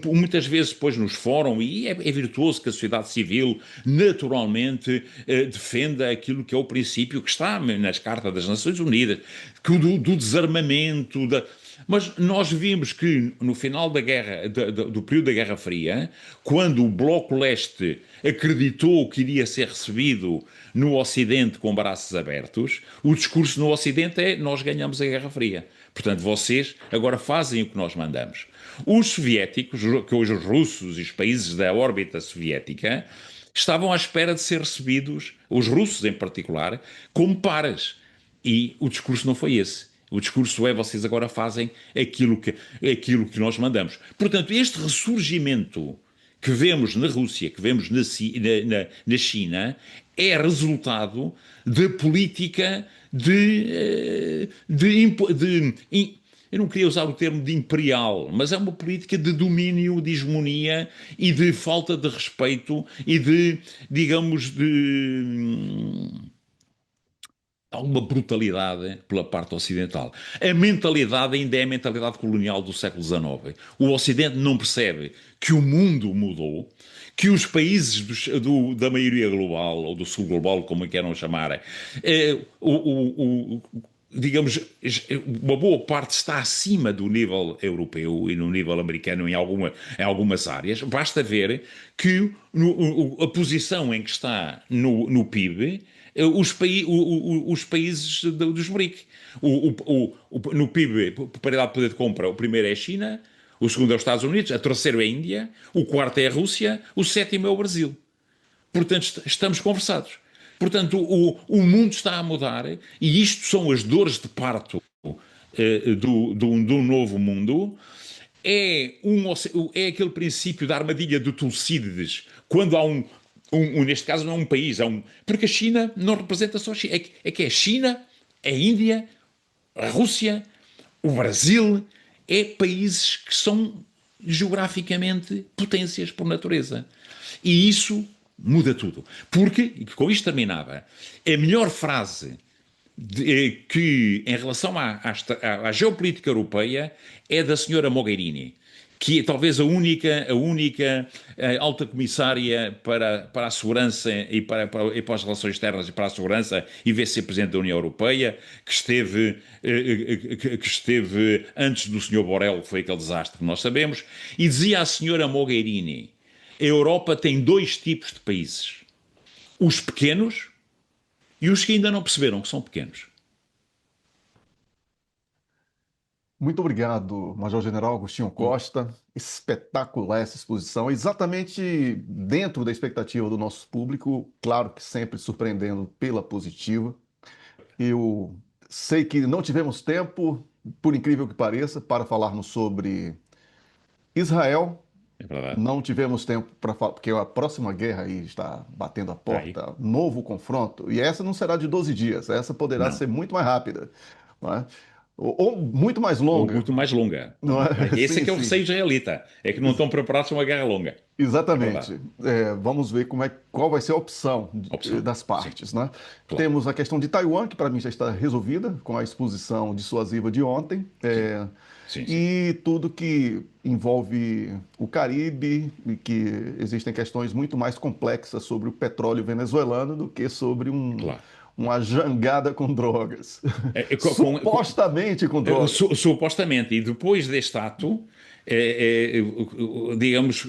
muitas vezes depois nos fóruns, e é virtuoso que a sociedade civil naturalmente defenda aquilo que é o princípio que está nas Cartas das Nações Unidas, que do desarmamento, mas nós vimos que no final da guerra, do período da Guerra Fria, quando o Bloco Leste acreditou que iria ser recebido no Ocidente com braços abertos, o discurso no Ocidente é: nós ganhamos a Guerra Fria. Portanto, vocês agora fazem o que nós mandamos. Os soviéticos, que hoje os russos e os países da órbita soviética, estavam à espera de ser recebidos, os russos em particular, como paras. E o discurso não foi esse. O discurso é: vocês agora fazem aquilo que nós mandamos. Portanto, este ressurgimento que vemos na Rússia, que vemos na China, é resultado da política eu não queria usar o termo de imperial, mas é uma política de domínio, de hegemonia e de falta de respeito e digamos, alguma brutalidade pela parte ocidental. A mentalidade ainda é a mentalidade colonial do século XIX. O Ocidente não percebe que o mundo mudou, que os países da maioria global, ou do sul global, como queiram chamar, digamos, uma boa parte está acima do nível europeu e no nível americano em algumas áreas. Basta ver que a posição em que está no PIB os países dos BRIC. No PIB, paridade de poder de compra, o primeiro é a China, o segundo é os Estados Unidos, a terceiro é a Índia, o quarto é a Rússia, o sétimo é o Brasil. Portanto, estamos conversados. Portanto, o mundo está a mudar e isto são as dores de parto do novo mundo. É aquele princípio da armadilha de Tucídides, quando há neste caso não é um país, porque a China não representa só a China, é que é a China, a Índia, a Rússia, o Brasil, países que são geograficamente potências por natureza. E isso muda tudo. Porque, com isto terminava, a melhor frase que em relação à geopolítica europeia é da senhora Mogherini, que é talvez a única alta comissária para a segurança e para as relações externas e para a segurança e vice-presidente da União Europeia, que esteve antes do Sr. Borrell, que foi aquele desastre que nós sabemos, e dizia a senhora Mogherini: a Europa tem dois tipos de países, os pequenos e os que ainda não perceberam que são pequenos. Muito obrigado, Major-General Agostinho Costa. Espetacular essa exposição, exatamente dentro da expectativa do nosso público, claro que sempre surpreendendo pela positiva. Eu sei que não tivemos tempo, por incrível que pareça, para falarmos sobre Israel. É verdade. Não tivemos tempo para falar, porque a próxima guerra aí está batendo a Está aí? porta, novo confronto, e essa não será de 12 dias, essa poderá Não. ser muito mais rápida, não é? Ou muito mais Ou longa, muito mais longa. não é? Esse é Sim, que é o sim. receio israelita. É que não estão preparados para uma guerra longa. É verdade. Exatamente. Vamos ver qual vai ser a opção Opção. das Sim, partes, né? claro. Temos a questão de Taiwan, que para mim já está resolvida com a exposição dissuasiva de ontem, Sim, sim, sim. e tudo que envolve o Caribe, e que existem questões muito mais complexas sobre o petróleo venezuelano do que sobre Claro. uma jangada com drogas. É, é, com, com, Supostamente com drogas. Supostamente, e depois deste ato, digamos,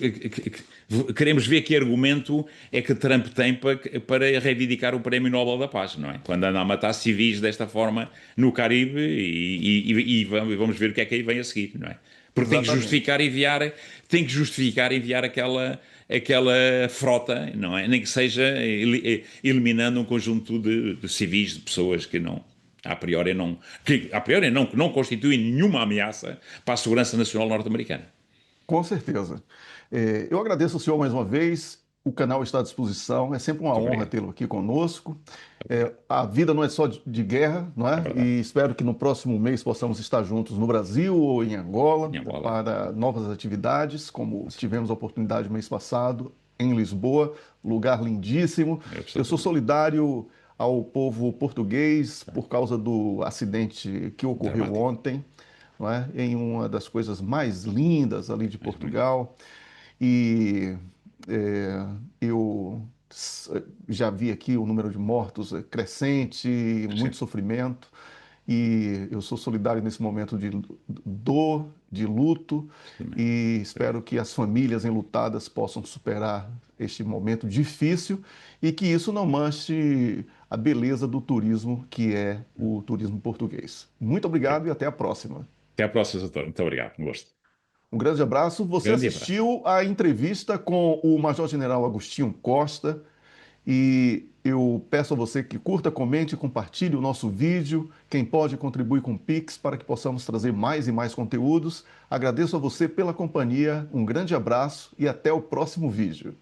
queremos ver que argumento é que Trump tem para reivindicar o Prémio Nobel da Paz, não é? Quando anda a matar civis desta forma no Caribe e vamos ver o que é que aí vem a seguir, não é? Porque Exatamente. tem que justificar enviar aquela frota, não é? Nem que seja eliminando um conjunto de civis, de pessoas que não constituem nenhuma ameaça para a segurança nacional norte-americana. Com certeza. Eu agradeço ao senhor mais uma vez. O canal está à disposição. É sempre uma Muito honra obrigado. tê-lo aqui conosco. Obrigado. A vida não é só de guerra, não É é? verdade. E espero que no próximo mês possamos estar juntos no Brasil ou em Angola Em Angola. para novas atividades, como tivemos a oportunidade mês passado em Lisboa, lugar lindíssimo. Eu sou Absolutamente. solidário ao povo português por causa do acidente que ocorreu Dramático. ontem, não é? Em uma das coisas mais lindas ali de Mais bonito. Portugal. E é, eu já vi aqui o número de mortos crescente, muito Crescente. sofrimento. E eu sou solidário nesse momento de dor, de luto, Absolutamente. e espero Obrigado. que as famílias enlutadas possam superar este momento difícil e que isso não manche a beleza do turismo, que é o turismo português. Muito obrigado e até a próxima. Até à próxima, doutor. Muito obrigado. Um gosto. Um grande abraço. Você Grande abraço. assistiu à entrevista com o Major-General Agostinho Costa e eu peço a você que curta, comente e compartilhe o nosso vídeo. Quem pode contribui com o Pix para que possamos trazer mais e mais conteúdos. Agradeço a você pela companhia, um grande abraço e até o próximo vídeo.